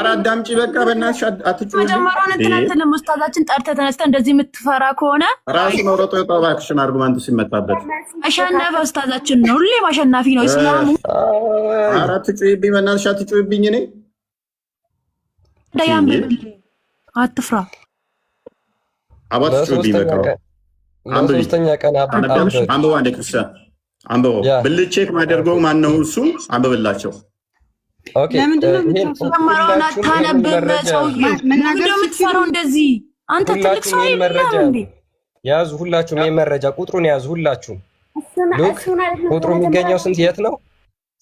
[SPEAKER 1] አዳምጪ። በቃ በእናትሽ አትጩህ።
[SPEAKER 13] መጀመሪያውን እንትናንትን ኡስታዛችን ጠርተህ ተነስተህ እንደዚህ የምትፈራ ከሆነ
[SPEAKER 1] ራሱ ነው ሮጦ የወጣው። እባክሽን አርጉመንት ሲመጣበት
[SPEAKER 13] አሸናፊ ኡስታዛችን ነው። ሁሌም አሸናፊ ነው። ኢስላሙ
[SPEAKER 1] ኧረ አትጩህብኝ፣ በእናትሽ አትጩህብኝ። እኔ
[SPEAKER 13] አትፍራ።
[SPEAKER 1] አባትጩህብኝ። በቃ
[SPEAKER 5] ሶስተኛ ቀን
[SPEAKER 1] አንብበው። አንዴ ክርስቲያን አንብበው። ብልቼክ ማደርገው ማን ነው? እሱ አንብብላቸው።
[SPEAKER 5] ያዙ ሁላችሁም፣ ይህ መረጃ ቁጥሩን ያዙ ሁላችሁም። ቁጥሩ የሚገኘው ስንት የት ነው?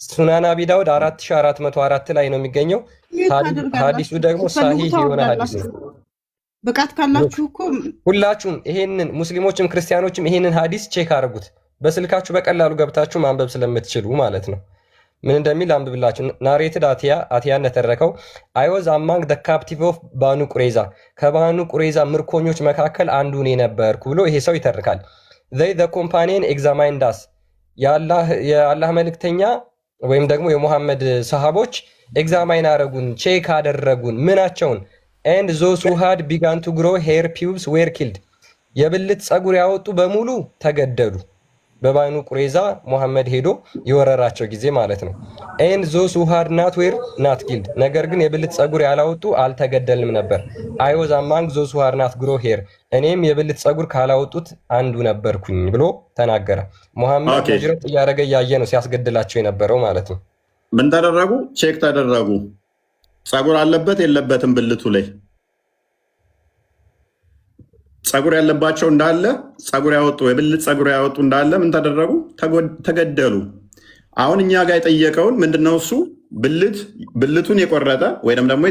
[SPEAKER 5] ሱናን አቢ ዳውድ 4404 ላይ ነው የሚገኘው። ሀዲሱ ደግሞ ሳሂህ የሆነ ሀዲስ ነው።
[SPEAKER 14] ብቃት ካላችሁ እኮ
[SPEAKER 5] ሁላችሁም ይሄንን ሙስሊሞችም ክርስቲያኖችም ይሄንን ሀዲስ ቼክ አድርጉት። በስልካችሁ በቀላሉ ገብታችሁ ማንበብ ስለምትችሉ ማለት ነው። ምን እንደሚል አንብብላችሁ። ናሬትድ አቲያ እንደተረከው አይ ዋዝ አማንግ ዘ ካፕቲቭ ኦፍ ባኑ ቁሬዛ፣ ከባኑ ቁሬዛ ምርኮኞች መካከል አንዱ እኔ ነበርኩ ብሎ ይሄ ሰው ይተርካል። ዘ ኮምፓኒየን ኤግዛማይንድ አስ፣ የአላህ መልእክተኛ ወይም ደግሞ የሙሐመድ ሰሃቦች ኤግዛማይን አደረጉን፣ ቼክ አደረጉን። ምናቸውን? ኤንድ ዞስ ሁ ሃድ ቢጋን ቱ ግሮ ሄር ፒውብስ ዌር ኪልድ፣ የብልት ጸጉር ያወጡ በሙሉ ተገደሉ። በባኑ ቁሬዛ ሙሐመድ ሄዶ የወረራቸው ጊዜ ማለት ነው። ኤንድ ዞስ ሁ ሃድ ናት ዌር ናት ኪልድ፣ ነገር ግን የብልት ጸጉር ያላወጡ አልተገደልንም ነበር። አይ ዋዝ አማንግ ዞስ ሁ ሃድ ናት ግሮ ሄር፣ እኔም የብልት ጸጉር ካላወጡት አንዱ ነበርኩኝ ብሎ ተናገረ። ሙሐመድ ሂጅረት እያደረገ እያየ ነው ሲያስገድላቸው የነበረው ማለት ነው።
[SPEAKER 1] ምን ተደረጉ? ቼክ ተደረጉ። ጸጉር አለበት የለበትም ብልቱ ላይ ጸጉር ያለባቸው እንዳለ ጸጉር ያወጡ የብልት ጸጉር ያወጡ እንዳለ ምን ተደረጉ? ተገደሉ። አሁን እኛ ጋር የጠየቀውን ምንድነው? እሱ ብልቱን የቆረጠ ወይም ደግሞ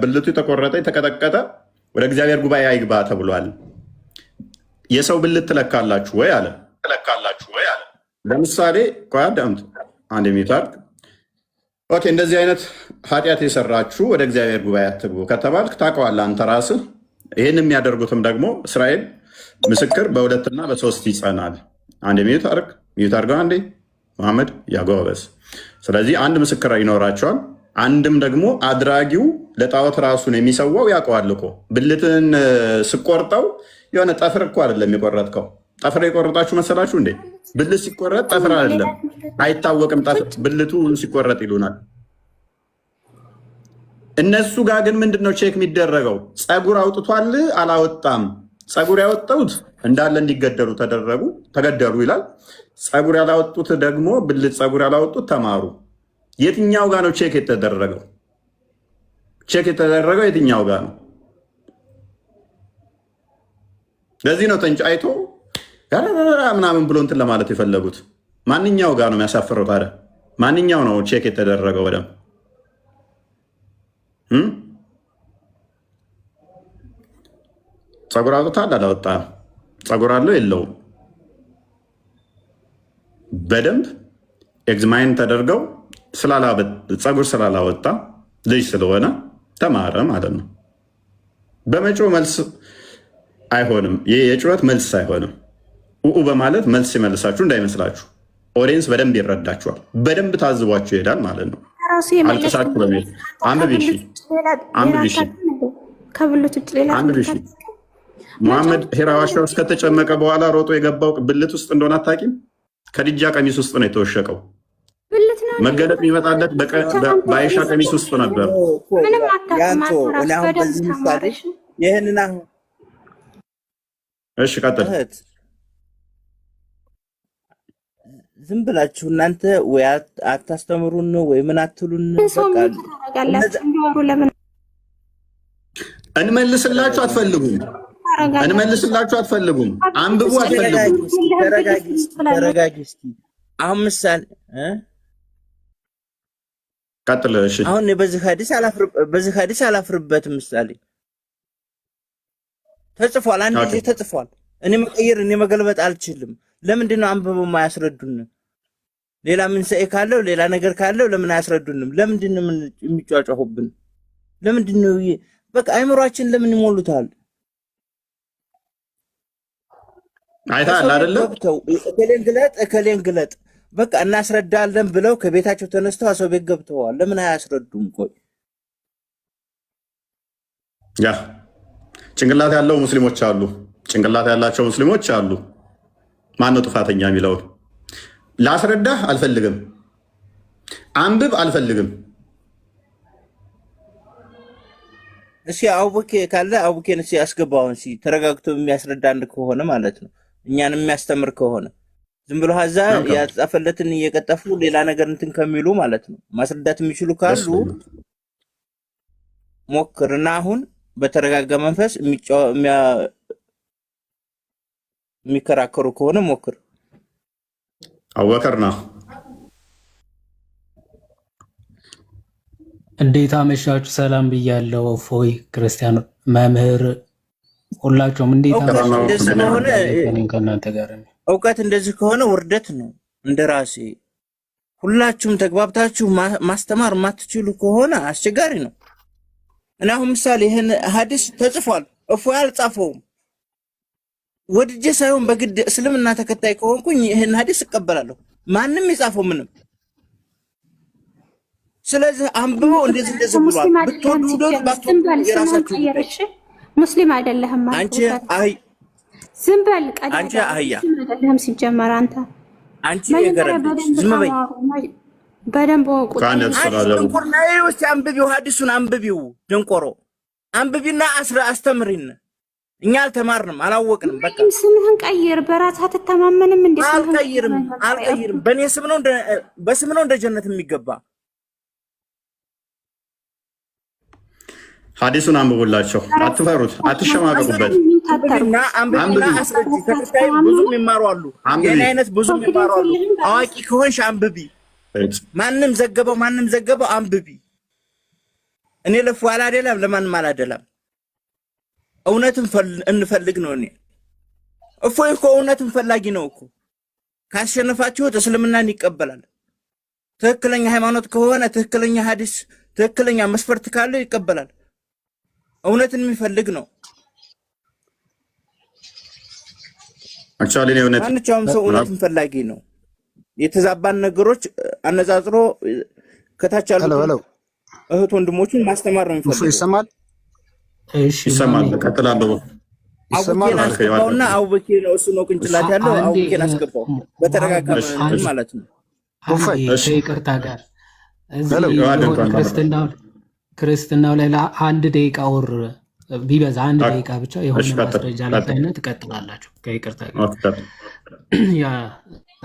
[SPEAKER 1] ብልቱ የተቆረጠ የተቀጠቀጠ ወደ እግዚአብሔር ጉባኤ አይግባ ተብሏል። የሰው ብልት ትለካላችሁ ወይ አለ። ለምሳሌ ቆይ አዳምጡ አንድ ሚታር ኦኬ። እንደዚህ አይነት ኃጢአት የሰራችሁ ወደ እግዚአብሔር ጉባኤ አትግቡ ከተባልክ ታውቀዋለህ አንተ ራስህ። ይህን የሚያደርጉትም ደግሞ እስራኤል ምስክር በሁለትና በሶስት ይጸናል። አንድ ሚዩት አድርገው አንዴ መሐመድ ያጎበስ። ስለዚህ አንድ ምስክር ይኖራቸዋል። አንድም ደግሞ አድራጊው ለጣዖት ራሱን የሚሰዋው ያውቀዋል እኮ። ብልትን ስቆርጠው የሆነ ጠፍር እኮ አይደለም የቆረጥከው። ጠፍር የቆረጣችሁ መሰላችሁ እንዴ? ብልት ሲቆረጥ ጠፍር አይደለም አይታወቅም። ብልቱ ሲቆረጥ ይሉናል። እነሱ ጋር ግን ምንድነው ቼክ የሚደረገው? ጸጉር አውጥቷል አላወጣም። ጸጉር ያወጡት እንዳለ እንዲገደሉ ተገደሉ ይላል። ጸጉር ያላወጡት ደግሞ ብልት ጸጉር ያላወጡት ተማሩ። የትኛው ጋር ነው ቼክ የተደረገው? ቼክ የተደረገው የትኛው ጋር ነው? ለዚህ ነው ተንጫይቶ ምናምን ብሎ እንትን ለማለት የፈለጉት። ማንኛው ጋር ነው የሚያሳፍረው ታዲያ? ማንኛው ነው ቼክ የተደረገው? በደምብ ጸጉር አውጥቷል አላወጣም? ጸጉር አለው የለውም? በደንብ ኤግዛማይን ተደርገው ጸጉር ስላላወጣ ልጅ ስለሆነ ተማረ ማለት ነው። በመጮህ መልስ አይሆንም። ይህ የጩኸት መልስ አይሆንም። ኡኡ በማለት መልስ ሲመልሳችሁ እንዳይመስላችሁ። ኦዲየንስ በደንብ ይረዳችኋል። በደንብ ታዝቧችሁ ይሄዳል ማለት ነው። አልቅሳችሁ በሚል አንብቢ። ሙሐመድ ሂራ ዋሻ ውስጥ ከተጨመቀ በኋላ ሮጦ የገባው ብልት ውስጥ እንደሆነ አታውቂም? ከድጃ ቀሚስ ውስጥ ነው የተወሸቀው። መገለጥ የሚመጣለት በአይሻ ቀሚስ ውስጥ ነበር።
[SPEAKER 15] ይህንን
[SPEAKER 1] እሺ ቀጥል።
[SPEAKER 15] ዝም ብላችሁ እናንተ ወይ አታስተምሩን ነው ወይ ምን አትሉን?
[SPEAKER 1] እንመልስላችሁ አትፈልጉም። አንብቡ አትፈልጉም።
[SPEAKER 15] ተረጋጊ እስኪ። አሁን ምሳሌ
[SPEAKER 1] ቀጥል። እሺ
[SPEAKER 15] አሁን በዚህ ሐዲስ አላፍርበትም። ምሳሌ ተጽፏል፣ አንድ ጊዜ ተጽፏል። እኔ መቀየር እኔ መገልበጥ አልችልም። ለምንድን ነው አንብበው የማያስረዱን? ሌላ ምን ሰይ ካለው ሌላ ነገር ካለው ለምን አያስረዱንም? ለምንድን ነው የሚጫጫሁብን? ለምንድን ነው በቃ አይምሯችን ለምን ይሞሉታል?
[SPEAKER 1] አይታል አይደለ?
[SPEAKER 15] እከሌን ግለጥ በቃ እናስረዳለን ብለው ከቤታቸው ተነስተው ሰው ቤት ገብተዋል። ለምን አያስረዱም? ቆይ
[SPEAKER 1] ያ ጭንቅላት ያለው ሙስሊሞች አሉ፣ ጭንቅላት ያላቸው ሙስሊሞች አሉ። ማን ነው ጥፋተኛ የሚለውን ላስረዳህ አልፈልግም፣ አንብብ አልፈልግም።
[SPEAKER 15] እስኪ አቡኬ ካለ አቡኬን እስኪ አስገባውን እስኪ ተረጋግቶ የሚያስረዳ አንድ ከሆነ ማለት ነው፣ እኛን የሚያስተምር ከሆነ ዝም ብሎ ሀዛ ያጻፈለትን እየቀጠፉ ሌላ ነገር እንትን ከሚሉ ማለት ነው። ማስረዳት የሚችሉ ካሉ ሞክርና አሁን በተረጋጋ መንፈስ የሚከራከሩ ከሆነ ሞክር።
[SPEAKER 1] አወከርና
[SPEAKER 16] እንዴት አመሻችሁ? ሰላም ብያለሁ። ፎይ ክርስቲያን መምህር ሁላችሁም እንዴት ከእናንተ ጋር
[SPEAKER 15] እውቀት እንደዚህ ከሆነ ውርደት ነው። እንደራሴ ሁላችሁም ተግባብታችሁ ማስተማር ማትችሉ ከሆነ አስቸጋሪ ነው። እና አሁን ምሳሌ ይሄን ሐዲስ ተጽፏል፣ እፎይ አልጻፈውም። ወድጄ ሳይሆን በግድ እስልምና ተከታይ ከሆንኩኝ ይሄን ሐዲስ እቀበላለሁ፣ ማንም ይጻፈው ምንም። ስለዚህ አንብበው እንደዚህ ብሏል። ብትወዱ ባትወዱ የራሳችሁ
[SPEAKER 6] ሙስሊም አይደለህም ማለት
[SPEAKER 15] አንቺ አይ
[SPEAKER 6] ዝም በል ቀጥ
[SPEAKER 15] አንቺ አህያ
[SPEAKER 6] አይደለህም ሲጀመር አንቺ
[SPEAKER 15] የገረድሽ ዝም በይ
[SPEAKER 6] በደንብ ወቁ።
[SPEAKER 15] ድንቁርናዬ ውስጥ አንብቢው፣ ሐዲሱን አንብቢው፣ ደንቆሮ አንብቢና አስተምሪን። እኛ አልተማርንም አላወቅንም። በቃ
[SPEAKER 6] ስምህን ቀይር። በራስህ አትተማመንም እንዴ?
[SPEAKER 15] አልቀይርም። በእኔ ስም ነው በስም ነው እንደ ጀነት የሚገባ።
[SPEAKER 1] ሐዲሱን አንብቡላቸው፣ አትፈሩት፣ አትሸማቀቁበት።
[SPEAKER 15] አንብቢና አስረጂ። ተከታይ ብዙም ይማሩ አሉ፣ የኔ አይነት ብዙም ይማሩ አሉ። አዋቂ ከሆንሽ አንብቢ። ማንም ዘገበው አንብቢ። እኔ ለፉ አላደላም፣ ለማንም አላደላም። እውነትን እንፈልግ ነው። እኔ እፎይ እኮ እውነትን ፈላጊ ነው እኮ። ካሸነፋችሁት እስልምናን ይቀበላል። ትክክለኛ ሃይማኖት ከሆነ ትክክለኛ ሐዲስ ትክክለኛ መስፈርት ካለው ይቀበላል። እውነትን የሚፈልግ ነው።
[SPEAKER 1] አክቹአሊ ነው እውነት።
[SPEAKER 15] ማንኛውም ሰው እውነትን ፈላጊ ነው። የተዛባን ነገሮች አነጻጽሮ ከታች ያሉት እህት ወንድሞችን ማስተማር ነው የሚፈልገው።
[SPEAKER 2] ይሰማል?
[SPEAKER 16] እሺ
[SPEAKER 1] ይሰማል። ቀጥላለሁ።
[SPEAKER 15] ይሰማል። አስገባውና አውበኬ ነው እሱ ነው ቅንጭላት ያለው። አውበኬን አስገባው በተረጋጋ ማለት ነው።
[SPEAKER 16] ይቅርታ ጋር ክርስትናው ላይ አንድ ደቂቃ ወር ቢበዛ አንድ ደቂቃ ብቻ የሆነ ማስረጃ ላታይና ትቀጥላላችሁ። ከይቅርታ ጋር ያ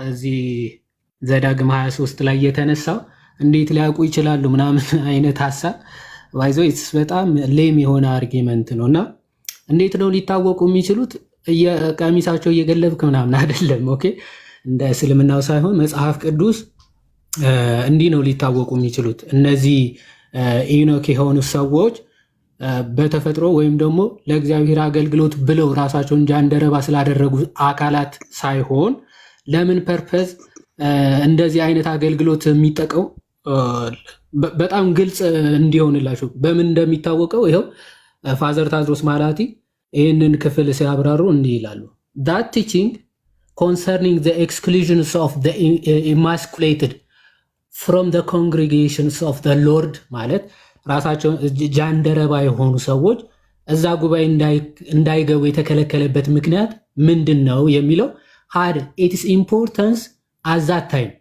[SPEAKER 16] እዚህ ዘዳግም 23 ላይ የተነሳው እንዴት ሊያውቁ ይችላሉ ምናምን አይነት ሐሳብ ባይዞ በጣም ሌም የሆነ አርጊመንት ነው። እና እንዴት ነው ሊታወቁ የሚችሉት? ቀሚሳቸው እየገለብክ ምናምን አይደለም። ኦኬ እንደ እስልምናው ሳይሆን መጽሐፍ ቅዱስ እንዲህ ነው ሊታወቁ የሚችሉት። እነዚህ ኢኖክ የሆኑ ሰዎች በተፈጥሮ ወይም ደግሞ ለእግዚአብሔር አገልግሎት ብለው ራሳቸውን ጃንደረባ ስላደረጉ አካላት ሳይሆን ለምን ፐርፐዝ እንደዚህ አይነት አገልግሎት የሚጠቀው በጣም ግልጽ እንዲሆንላችሁ በምን እንደሚታወቀው ይኸው ፋዘር ታድሮስ ማላቲ ይህንን ክፍል ሲያብራሩ እንዲህ ይላሉ። that teaching concerning the exclusions of the emasculated from the congregations of the Lord ማለት ራሳቸው ጃንደረባ የሆኑ ሰዎች እዛ ጉባኤ እንዳይገቡ የተከለከለበት ምክንያት ምንድን ነው የሚለው had its importance at that time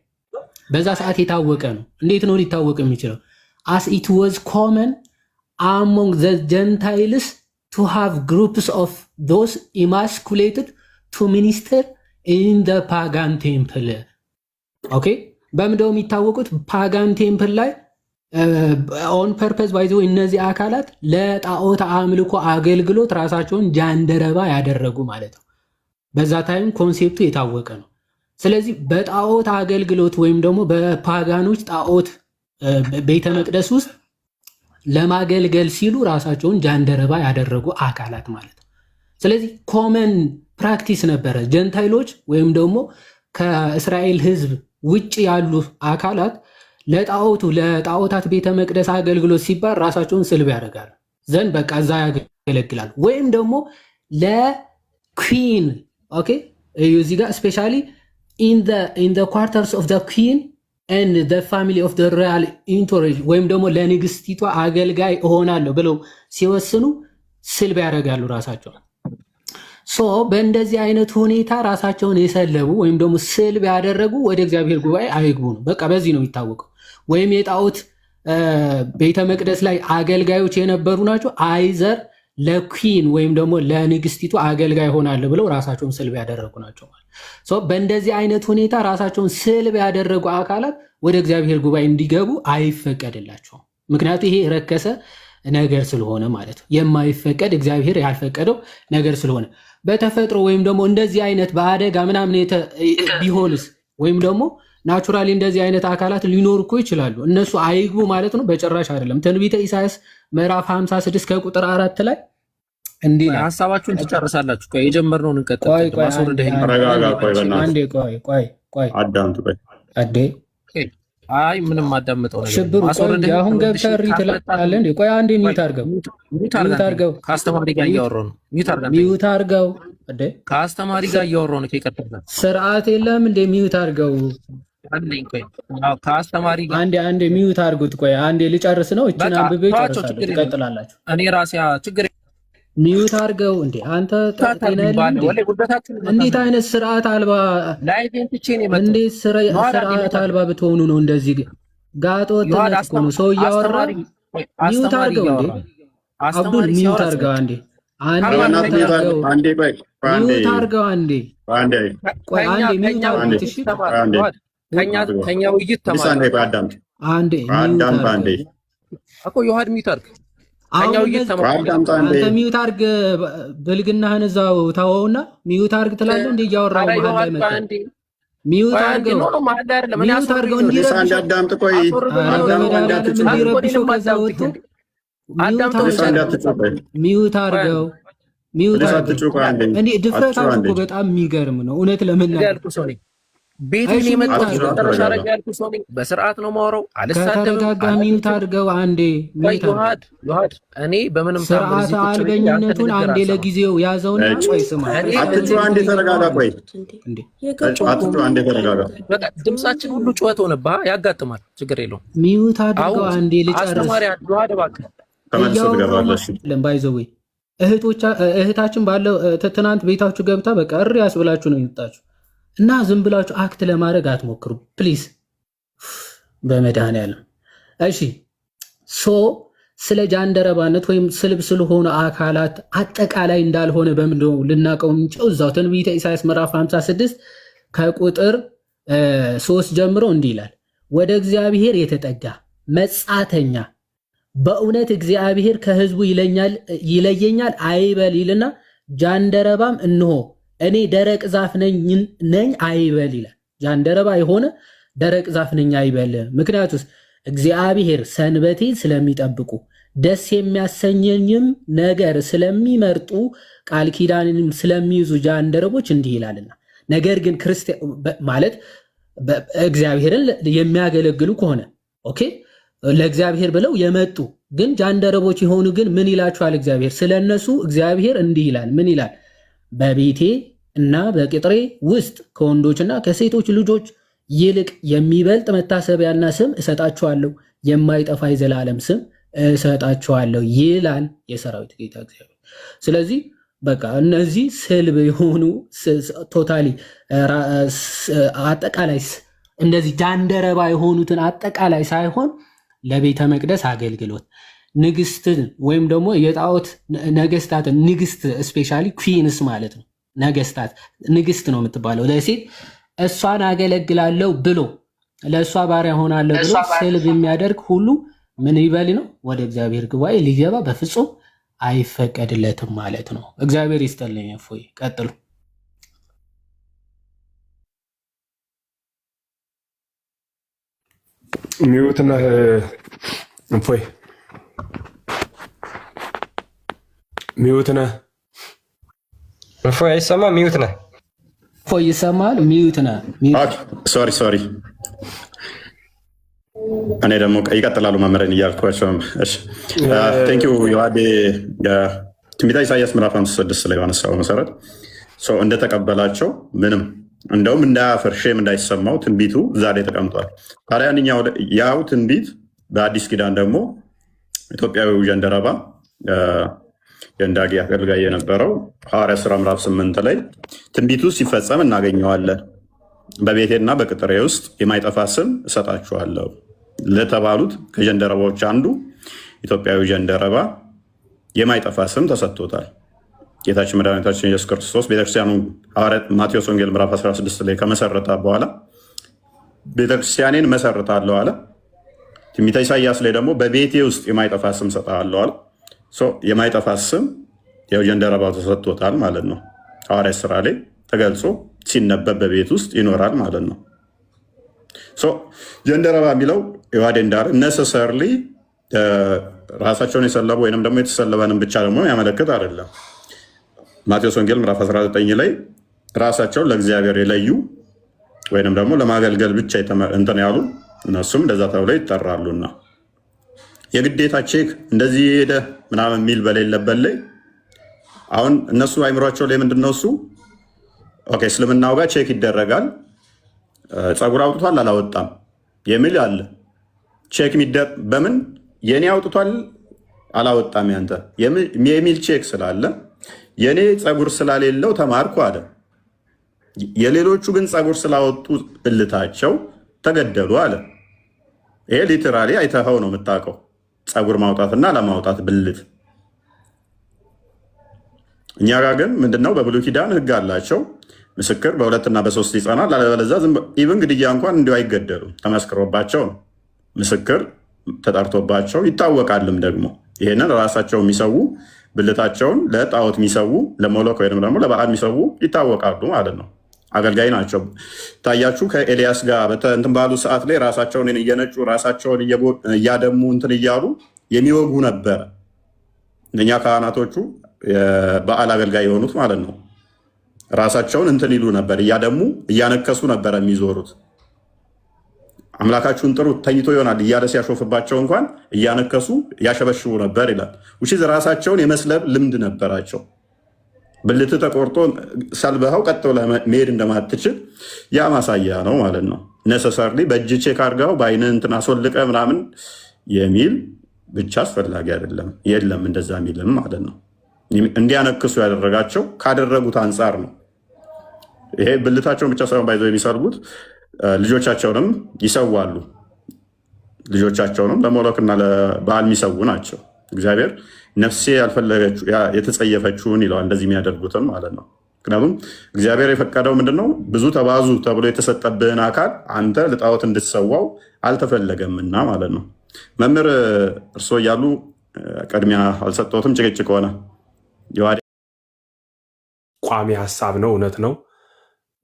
[SPEAKER 16] በዛ ሰዓት የታወቀ ነው። እንዴት ነው ሊታወቅ የሚችለው? as it was common among the Gentiles to have groups of those emasculated to minister in the pagan temple. ኦኬ በምንድነው የሚታወቁት? ፓጋን ቴምፕል ላይ ኦን ፐርፐስ ባይዞ እነዚህ አካላት ለጣዖት አምልኮ አገልግሎት ራሳቸውን ጃንደረባ ያደረጉ ማለት ነው። በዛ ታይም ኮንሴፕቱ የታወቀ ነው። ስለዚህ በጣዖት አገልግሎት ወይም ደግሞ በፓጋኖች ጣዖት ቤተ መቅደስ ውስጥ ለማገልገል ሲሉ ራሳቸውን ጃንደረባ ያደረጉ አካላት ማለት ነው። ስለዚህ ኮመን ፕራክቲስ ነበረ። ጀንታይሎች ወይም ደግሞ ከእስራኤል ሕዝብ ውጭ ያሉ አካላት ለጣዖታት ቤተ መቅደስ አገልግሎት ሲባል ራሳቸውን ስልብ ያደርጋሉ ዘንድ በቃ እዛ ያገለግላሉ። ወይም ደግሞ ለኩዊን ኦኬ እዚህ ጋር ስፔሻሊ ኢን ዘ ኳርተርስ ኦፍ ዘ ኩዊን ኤንድ ዘ ፋሚሊ ኦፍ ዘ ሮያል ኢንቶሬጅ ወይም ደግሞ ለንግስቲቷ አገልጋይ እሆናለሁ ብለው ሲወስኑ ስልብ ያደርጋሉ ራሳቸውን። ሶ በእንደዚህ አይነት ሁኔታ ራሳቸውን የሰለቡ ወይም ደግሞ ስልብ ያደረጉ ወደ እግዚአብሔር ጉባኤ አይግቡ ነው። በቃ በዚህ ነው የሚታወቀው። ወይም የጣዖት ቤተ መቅደስ ላይ አገልጋዮች የነበሩ ናቸው። አይዘር ለኩዊን ወይም ደግሞ ለንግስቲቱ አገልጋይ ሆናለሁ ብለው ራሳቸውን ስልብ ያደረጉ ናቸው ማለት። ሶ በእንደዚህ አይነት ሁኔታ ራሳቸውን ስልብ ያደረጉ አካላት ወደ እግዚአብሔር ጉባኤ እንዲገቡ አይፈቀድላቸውም። ምክንያቱም ይሄ ረከሰ ነገር ስለሆነ ማለት ነው። የማይፈቀድ እግዚአብሔር ያልፈቀደው ነገር ስለሆነ በተፈጥሮ ወይም ደግሞ እንደዚህ አይነት በአደጋ ምናምን ቢሆንስ ወይም ደግሞ ናቹራሊ እንደዚህ አይነት አካላት ሊኖሩ እኮ ይችላሉ። እነሱ አይግቡ ማለት ነው? በጭራሽ አይደለም። ትንቢተ ኢሳያስ ምዕራፍ 56 ከቁጥር 4 ላይ እንዲህ ነው።
[SPEAKER 11] ሐሳባችሁን ትጨርሳላችሁ። ቆይ የጀመርነውን እንቀጥል።
[SPEAKER 16] ቆይ
[SPEAKER 1] አዳምጡ።
[SPEAKER 11] አይ ምንም አዳምጠው ነገር
[SPEAKER 16] ሽብሩ አሁን ገብተህ ሪ ትላለህ እንዴ? ቆይ አንዴ ሚውት አድርገው።
[SPEAKER 11] ከአስተማሪ ጋር እያወራሁ ነው።
[SPEAKER 16] ሚውት አድርገው እንዴ?
[SPEAKER 11] ከአስተማሪ ጋር እያወራሁ ነው። ከቀጥታ
[SPEAKER 16] ስርዓት የለም እንዴ? ሚውት አድርገው።
[SPEAKER 11] ከአስተማሪ ጋር
[SPEAKER 16] አንዴ ሚውት አድርጉት። ቆይ አንዴ ልጨርስ ነው። እቺን አንብቤ ጨርሳለሁ። ትቀጥላላችሁ።
[SPEAKER 11] እኔ ራሴ ችግር
[SPEAKER 16] ሚውት አድርገው እንዴ? አንተ እንዴት አይነት ስርዓት አልባ እንዴት ስርዓት አልባ ብትሆኑ ነው እንደዚህ? ጋጦ ወጥነት እኮ ነው። ሰው እያወራ ሚውት አድርገው እንዴ? አብዱል ሚውት አድርገው አንዴ። ሚውት አድርገው አንዴ። ቆይ አንዴ ሚውት አድርገው። እሺ
[SPEAKER 11] ከኛ ውይይት ተማር
[SPEAKER 16] አንዴ
[SPEAKER 11] እኮ ዮሐድ ሚውት አድርግ።
[SPEAKER 16] አንተ ሚውት አድርግ። ብልግናህን እዛው ተወውና ሚውት አድርግ ትላለህ እንዴ? እያወራሁ መሀል ላይ መጣ። ሚውት አድርገው እንዲረብሸው ከዛ ወጥቶ ሚውት አድርገው። እንዴ ድፍረታችሁ እኮ በጣም የሚገርም ነው እውነት ለመናገር።
[SPEAKER 11] ቤቱን የመጣው ተጨረሻ ላይ ያልኩ ሰው ነኝ። በስርዓት ነው ማውራው።
[SPEAKER 16] ከተረጋጋ ሚውት አድርገው አንዴ።
[SPEAKER 11] ዮሐድ እኔ በምንም
[SPEAKER 16] ስርዓት አልበኝነቱን አንዴ ለጊዜው ያዘውና ቆይ ስማ፣
[SPEAKER 1] አትጩ። አንዴ ተረጋጋ። ቆይ አትጩ። አንዴ ተረጋጋ።
[SPEAKER 11] በቃ ድምጻችን ሁሉ ጩኸት ሆነብህ። ያጋጥማል፣ ችግር የለውም።
[SPEAKER 16] ሚውት አድርገው አንዴ ልጨርስ።
[SPEAKER 11] አስተማሪ ዮሐድ እባክህ
[SPEAKER 1] ተመልሰው ትገባለሽ።
[SPEAKER 16] ባይዘው እህታችን ባለው ትናንት ቤታችሁ ገብታ በቃ እሪ ያስብላችሁ ነው የመጣችሁ እና ዝም ብላችሁ አክት ለማድረግ አትሞክሩ ፕሊዝ፣ በመድኃኔዓለም። እሺ ስለ ጃንደረባነት ወይም ስልብ ስለሆነ አካላት አጠቃላይ እንዳልሆነ በምንድነው ልናቀው የምንችለው? እዛው ትንቢተ ኢሳያስ ምዕራፍ 56 ከቁጥር 3 ጀምሮ እንዲህ ይላል፣ ወደ እግዚአብሔር የተጠጋ መጻተኛ በእውነት እግዚአብሔር ከሕዝቡ ይለየኛል አይበል ይልና ጃንደረባም እንሆ እኔ ደረቅ ዛፍ ነኝ አይበል ይላል። ጃንደረባ የሆነ ደረቅ ዛፍ ነኝ አይበል። ምክንያቱስ እግዚአብሔር ሰንበቴን ስለሚጠብቁ ደስ የሚያሰኘኝም ነገር ስለሚመርጡ ቃል ኪዳንንም ስለሚይዙ ጃንደረቦች እንዲህ ይላልና። ነገር ግን ክርስቲያን ማለት እግዚአብሔርን የሚያገለግሉ ከሆነ ኦኬ፣ ለእግዚአብሔር ብለው የመጡ ግን ጃንደረቦች የሆኑ ግን ምን ይላችኋል እግዚአብሔር? ስለነሱ እግዚአብሔር እንዲህ ይላል። ምን ይላል? በቤቴ እና በቅጥሬ ውስጥ ከወንዶችና ከሴቶች ልጆች ይልቅ የሚበልጥ መታሰቢያና ስም እሰጣችኋለሁ፣ የማይጠፋ የዘላለም ስም እሰጣችኋለሁ ይላል የሰራዊት ጌታ እግዚአብሔር። ስለዚህ በቃ እነዚህ ስልብ የሆኑ ቶታሊ አጠቃላይ እንደዚህ ጃንደረባ የሆኑትን አጠቃላይ ሳይሆን ለቤተ መቅደስ አገልግሎት ንግስትን ወይም ደግሞ የጣዖት ነገስታትን ንግስት ስፔሻሊ ኩዊንስ ማለት ነው። ነገስታት ንግስት ነው የምትባለው ለሴት እሷን አገለግላለሁ ብሎ ለእሷ ባሪያ ሆናለሁ ብሎ ስልብ የሚያደርግ ሁሉ ምን ይበል ነው? ወደ እግዚአብሔር ጉባኤ ሊገባ በፍጹም አይፈቀድለትም ማለት ነው። እግዚአብሔር ይስጥልኝ። እፎይ ቀጥሉ።
[SPEAKER 4] ሚዩት ነህ እፎይ፣ ሚዩት ነህ
[SPEAKER 5] እፎይ። አይሰማም? ሚዩት ነህ
[SPEAKER 16] እፎይ። ይሰማል? ሚዩት ነህ።
[SPEAKER 1] ሶሪ እኔ ደግሞ ይቀጥላሉ መምህራን እያልኳቸው። ቴንኪው ዮሐዴ ትንቢተ ኢሳያስ ምዕራፍ 56 ላይ ባነሳው መሰረት እንደተቀበላቸው ምንም እንደውም እንዳያፍር ሼም እንዳይሰማው ትንቢቱ ዛሬ ተቀምጧል። ታዲያ ያው ትንቢት በአዲስ ኪዳን ደግሞ ኢትዮጵያዊው ጀንደረባ የእንዳጌ አገልጋይ የነበረው ሐዋርያት ሥራ ምዕራፍ 8 ላይ ትንቢቱ ሲፈጸም እናገኘዋለን። በቤቴና በቅጥሬ ውስጥ የማይጠፋ ስም እሰጣችኋለሁ ለተባሉት ከጀንደረባዎች አንዱ ኢትዮጵያዊ ጀንደረባ የማይጠፋ ስም ተሰጥቶታል። ጌታችን መድኃኒታችን ኢየሱስ ክርስቶስ ቤተክርስቲያኑ ማቴዎስ ወንጌል ምዕራፍ 16 ላይ ከመሰረተ በኋላ ቤተክርስቲያኔን መሰርታለሁ አለ። ትንቢተ ኢሳያስ ላይ ደግሞ በቤቴ ውስጥ የማይጠፋ ስም እሰጥሃለሁ አለ። የማይጠፋ ስም ያው ጀንደረባው ተሰጥቶታል ማለት ነው። ሐዋርያት ሥራ ላይ ተገልጾ ሲነበብ በቤት ውስጥ ይኖራል ማለት ነው። ጀንደረባ የሚለው ዮሐዴ እንዳለ ነሰሰርሊ ራሳቸውን የሰለቡ ወይም ደግሞ የተሰለበንም ብቻ ደግሞ ያመለክት አይደለም። ማቴዎስ ወንጌል ምዕራፍ 19 ላይ ራሳቸውን ለእግዚአብሔር የለዩ ወይንም ደግሞ ለማገልገል ብቻ እንትን ያሉ እነሱም እንደዛ ተብለው ይጠራሉና የግዴታ ቼክ እንደዚህ ሄደ ምናምን የሚል በሌለበት ላይ አሁን እነሱ አይምሯቸው ላይ ምንድነው እሱ ኦኬ እስልምናው ጋር ቼክ ይደረጋል። ፀጉር አውጥቷል አላወጣም የሚል አለ። ቼክ በምን የኔ አውጥቷል አላወጣም ያንተ የሚል ቼክ ስላለ የኔ ፀጉር ስላሌለው ተማርኩ አለ። የሌሎቹ ግን ፀጉር ስላወጡ ብልታቸው ተገደሉ አለ። ይሄ ሊተራሊ አይተኸው ነው የምታውቀው፣ ፀጉር ማውጣትና ለማውጣት ብልት። እኛ ጋር ግን ምንድነው በብሉይ ኪዳን ሕግ አላቸው። ምስክር በሁለትና በሶስት ይጸናል፣ አለበለዚያ ኢቭን ግድያ እንኳን እንዲሁ አይገደሉም። ተመስክሮባቸው ነው ምስክር ተጠርቶባቸው ይታወቃልም። ደግሞ ይሄንን ራሳቸው የሚሰዉ ብልታቸውን ለጣዖት የሚሰዉ ለሞሎክ ወይም ደግሞ ለበዓል የሚሰዉ ይታወቃሉ ማለት ነው። አገልጋይ ናቸው። ታያችሁ ከኤልያስ ጋር እንትን ባሉ ሰዓት ላይ ራሳቸውን እየነጩ ራሳቸውን እያደሙ እንትን እያሉ የሚወጉ ነበረ። እኛ ካህናቶቹ የበዓል አገልጋይ የሆኑት ማለት ነው። ራሳቸውን እንትን ይሉ ነበር፣ እያደሙ እያነከሱ ነበረ የሚዞሩት። አምላካችሁን ጥሩት ተኝቶ ይሆናል እያለ ሲያሾፍባቸው እንኳን እያነከሱ ያሸበሽቡ ነበር ይላል። ውጪ ራሳቸውን የመስለብ ልምድ ነበራቸው። ብልት ተቆርጦ ሰልበኸው ቀጥ ብለህ መሄድ እንደማትችል ያ ማሳያ ነው ማለት ነው። ነሰሰርሊ በእጅ ቼክ አድርገው በአይን እንትን አስወልቀ ምናምን የሚል ብቻ አስፈላጊ አይደለም። የለም እንደዛ የሚልም ማለት ነው። እንዲያነክሱ ያደረጋቸው ካደረጉት አንጻር ነው። ይሄ ብልታቸውን ብቻ ሳይሆን ባይዘው የሚሰልቡት ልጆቻቸውንም ይሰዋሉ። ልጆቻቸውንም ለሞሎክና ለበዓል የሚሰዉ ናቸው። እግዚአብሔር ነፍሴ ያልፈለገችው የተጸየፈችውን ይለዋል እንደዚህ የሚያደርጉትም ማለት ነው። ምክንያቱም እግዚአብሔር የፈቀደው ምንድነው? ብዙ ተባዙ ተብሎ የተሰጠብህን አካል አንተ ለጣዖት እንድትሰዋው አልተፈለገምና ማለት ነው። መምህር እርስዎ እያሉ ቅድሚያ አልሰጠሁትም፣ ጭቅጭቅ ሆነ።
[SPEAKER 4] ቋሚ ሀሳብ ነው፣ እውነት ነው።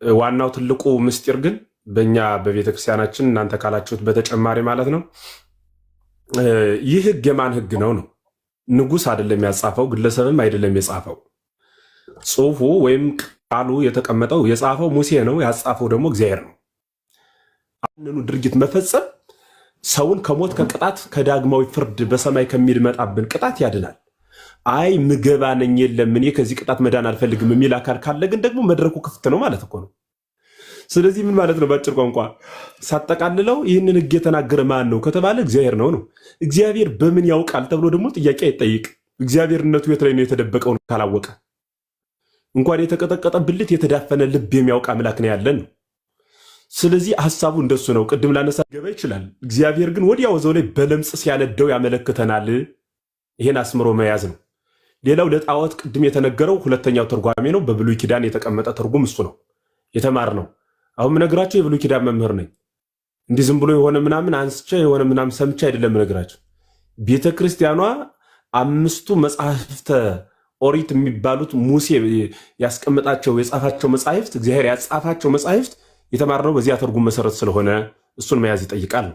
[SPEAKER 4] ዋናው ትልቁ ምስጢር ግን በእኛ በቤተክርስቲያናችን እናንተ ካላችሁት በተጨማሪ ማለት ነው ይህ ህግ የማን ህግ ነው ነው? ንጉስ አይደለም ያጻፈው፣ ግለሰብም አይደለም የጻፈው። ጽሁፉ ወይም ቃሉ የተቀመጠው የጻፈው ሙሴ ነው፣ ያጻፈው ደግሞ እግዚአብሔር ነው። አንኑ ድርጊት መፈጸም ሰውን ከሞት ከቅጣት ከዳግማዊ ፍርድ በሰማይ ከሚመጣብን ቅጣት ያድናል። አይ ምገባ ነኝ የለም እኔ ከዚህ ቅጣት መዳን አልፈልግም የሚል አካል ካለ ግን ደግሞ መድረኩ ክፍት ነው ማለት እኮ ነው። ስለዚህ ምን ማለት ነው? በአጭር ቋንቋ ሳጠቃልለው ይህንን ህግ የተናገረ ማን ነው ከተባለ እግዚአብሔር ነው ነው። እግዚአብሔር በምን ያውቃል ተብሎ ደግሞ ጥያቄ አይጠይቅ። እግዚአብሔርነቱ የት ላይ ነው የተደበቀው ካላወቀ እንኳን የተቀጠቀጠ ብልት የተዳፈነ ልብ የሚያውቅ አምላክ ነው ያለን ነው። ስለዚህ ሀሳቡ እንደሱ ነው። ቅድም ላነሳ ገባ ይችላል። እግዚአብሔር ግን ወዲያው ዘው ላይ በለምጽ ሲያነደው ያመለክተናል። ይሄን አስምሮ መያዝ ነው። ሌላው ለጣዖት ቅድም የተነገረው ሁለተኛው ትርጓሜ ነው። በብሉይ ኪዳን የተቀመጠ ትርጉም እሱ ነው የተማርነው። አሁን ምነግራችሁ የብሉይ ኪዳን መምህር ነኝ። እንዲህ ዝም ብሎ የሆነ ምናምን አንስቼ የሆነ ምናምን ሰምቼ አይደለም ምነግራችሁ። ቤተክርስቲያኗ 5ቱ መጽሐፍተ ኦሪት የሚባሉት ሙሴ ያስቀመጣቸው የጻፋቸው መጽሐፍት እግዚአብሔር ያጻፋቸው መጽሐፍት የተማርነው በዚያ ትርጉም መሰረት ስለሆነ እሱን መያዝ ይጠይቃል።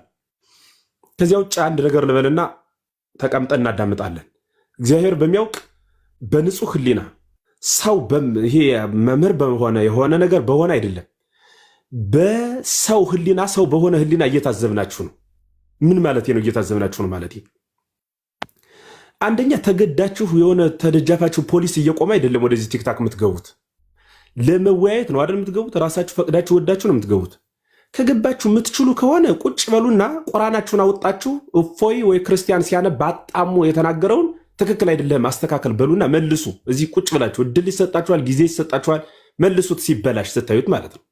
[SPEAKER 4] ከዚያ ውጭ አንድ ነገር ልበልና ተቀምጠን እናዳምጣለን። እግዚአብሔር በሚያውቅ በንጹህ ህሊና ሰው ይሄ መምህር በሆነ የሆነ ነገር በሆነ አይደለም በሰው ህሊና ሰው በሆነ ህሊና እየታዘብናችሁ ነው። ምን ማለት ነው? እየታዘብናችሁ ነው ማለት አንደኛ ተገዳችሁ የሆነ ተደጃፋችሁ ፖሊስ እየቆመ አይደለም ወደዚህ ቲክታክ የምትገቡት ለመወያየት ነው አይደል? የምትገቡት ራሳችሁ ፈቅዳችሁ ወዳችሁ ነው የምትገቡት። ከገባችሁ የምትችሉ ከሆነ ቁጭ በሉና ቁርአናችሁን አወጣችሁ እፎይ ወይ ክርስቲያን ሲያነብ አጣሙ የተናገረውን ትክክል አይደለም ማስተካከል በሉና መልሱ። እዚህ ቁጭ ብላችሁ እድል ይሰጣችኋል፣ ጊዜ ይሰጣችኋል። መልሱት ሲበላሽ ስታዩት ማለት ነው።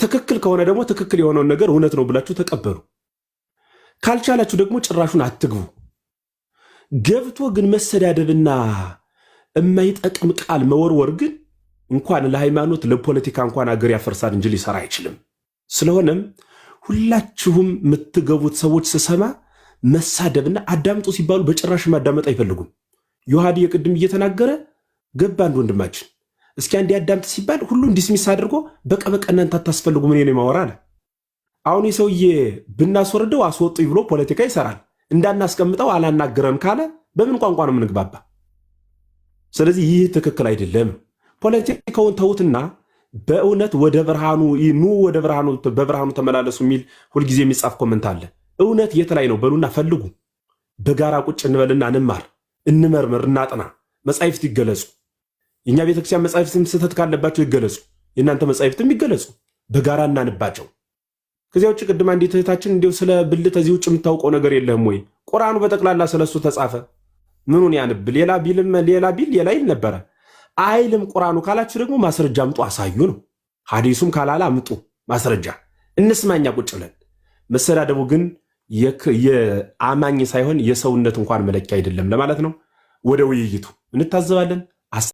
[SPEAKER 4] ትክክል ከሆነ ደግሞ ትክክል የሆነውን ነገር እውነት ነው ብላችሁ ተቀበሉ። ካልቻላችሁ ደግሞ ጭራሹን አትግቡ። ገብቶ ግን መሰዳደብና የማይጠቅም ቃል መወርወር ግን እንኳን ለሃይማኖት ለፖለቲካ እንኳን አገር ያፈርሳል እንጂ ሊሰራ አይችልም። ስለሆነም ሁላችሁም የምትገቡት ሰዎች ስሰማ መሳደብና አዳምጡ ሲባሉ በጭራሽ ማዳመጥ አይፈልጉም። ዮሐዲ የቅድም እየተናገረ ገባ አንድ ወንድማችን እስኪ አንድ ያዳምጥ ሲባል ሁሉ ዲስሚስ አድርጎ በቃ እናንተ አታስፈልጉ ምን ነው ማወራ አለ። አሁን የሰውዬ ብናስወርደው አስወጡ ብሎ ፖለቲካ ይሰራል። እንዳናስቀምጠው አላናገረን ካለ በምን ቋንቋ ነው የምንግባባ? ስለዚህ ይህ ትክክል አይደለም። ፖለቲካውን ተውትና በእውነት ወደ ብርሃኑ ኑ፣ ወደ ብርሃኑ በብርሃኑ ተመላለሱ የሚል ሁልጊዜ የሚጻፍ ኮመንት አለ። እውነት የት ላይ ነው በሉና ፈልጉ። በጋራ ቁጭ እንበልና እንማር፣ እንመርምር፣ እናጥና። መጻሕፍት ይገለጹ። የኛ ቤተክርስቲያን መጻሕፍትም ስህተት ካለባቸው ይገለጹ፣ የእናንተ መጻሕፍትም ይገለጹ። በጋራ እናንባቸው። ከዚያ ውጭ ቅድም አንዲት እህታችን እንዲሁ ስለ ብልት እዚህ ውጭ የምታውቀው ነገር የለህም ወይ? ቁርአኑ በጠቅላላ ስለሱ ተጻፈ። ምኑን ያንብ? ሌላ ቢል ሌላ ይል ነበረ አይልም። ቁርአኑ ካላችሁ ደግሞ ማስረጃ አምጡ አሳዩ ነው። ሐዲሱም ካላላ አምጡ ማስረጃ እንስማኛ ቁጭ ብለን። መሰዳደቡ ግን የአማኝ ሳይሆን የሰውነት እንኳን መለኪያ አይደለም ለማለት ነው። ወደ ውይይቱ እንታዘባለን።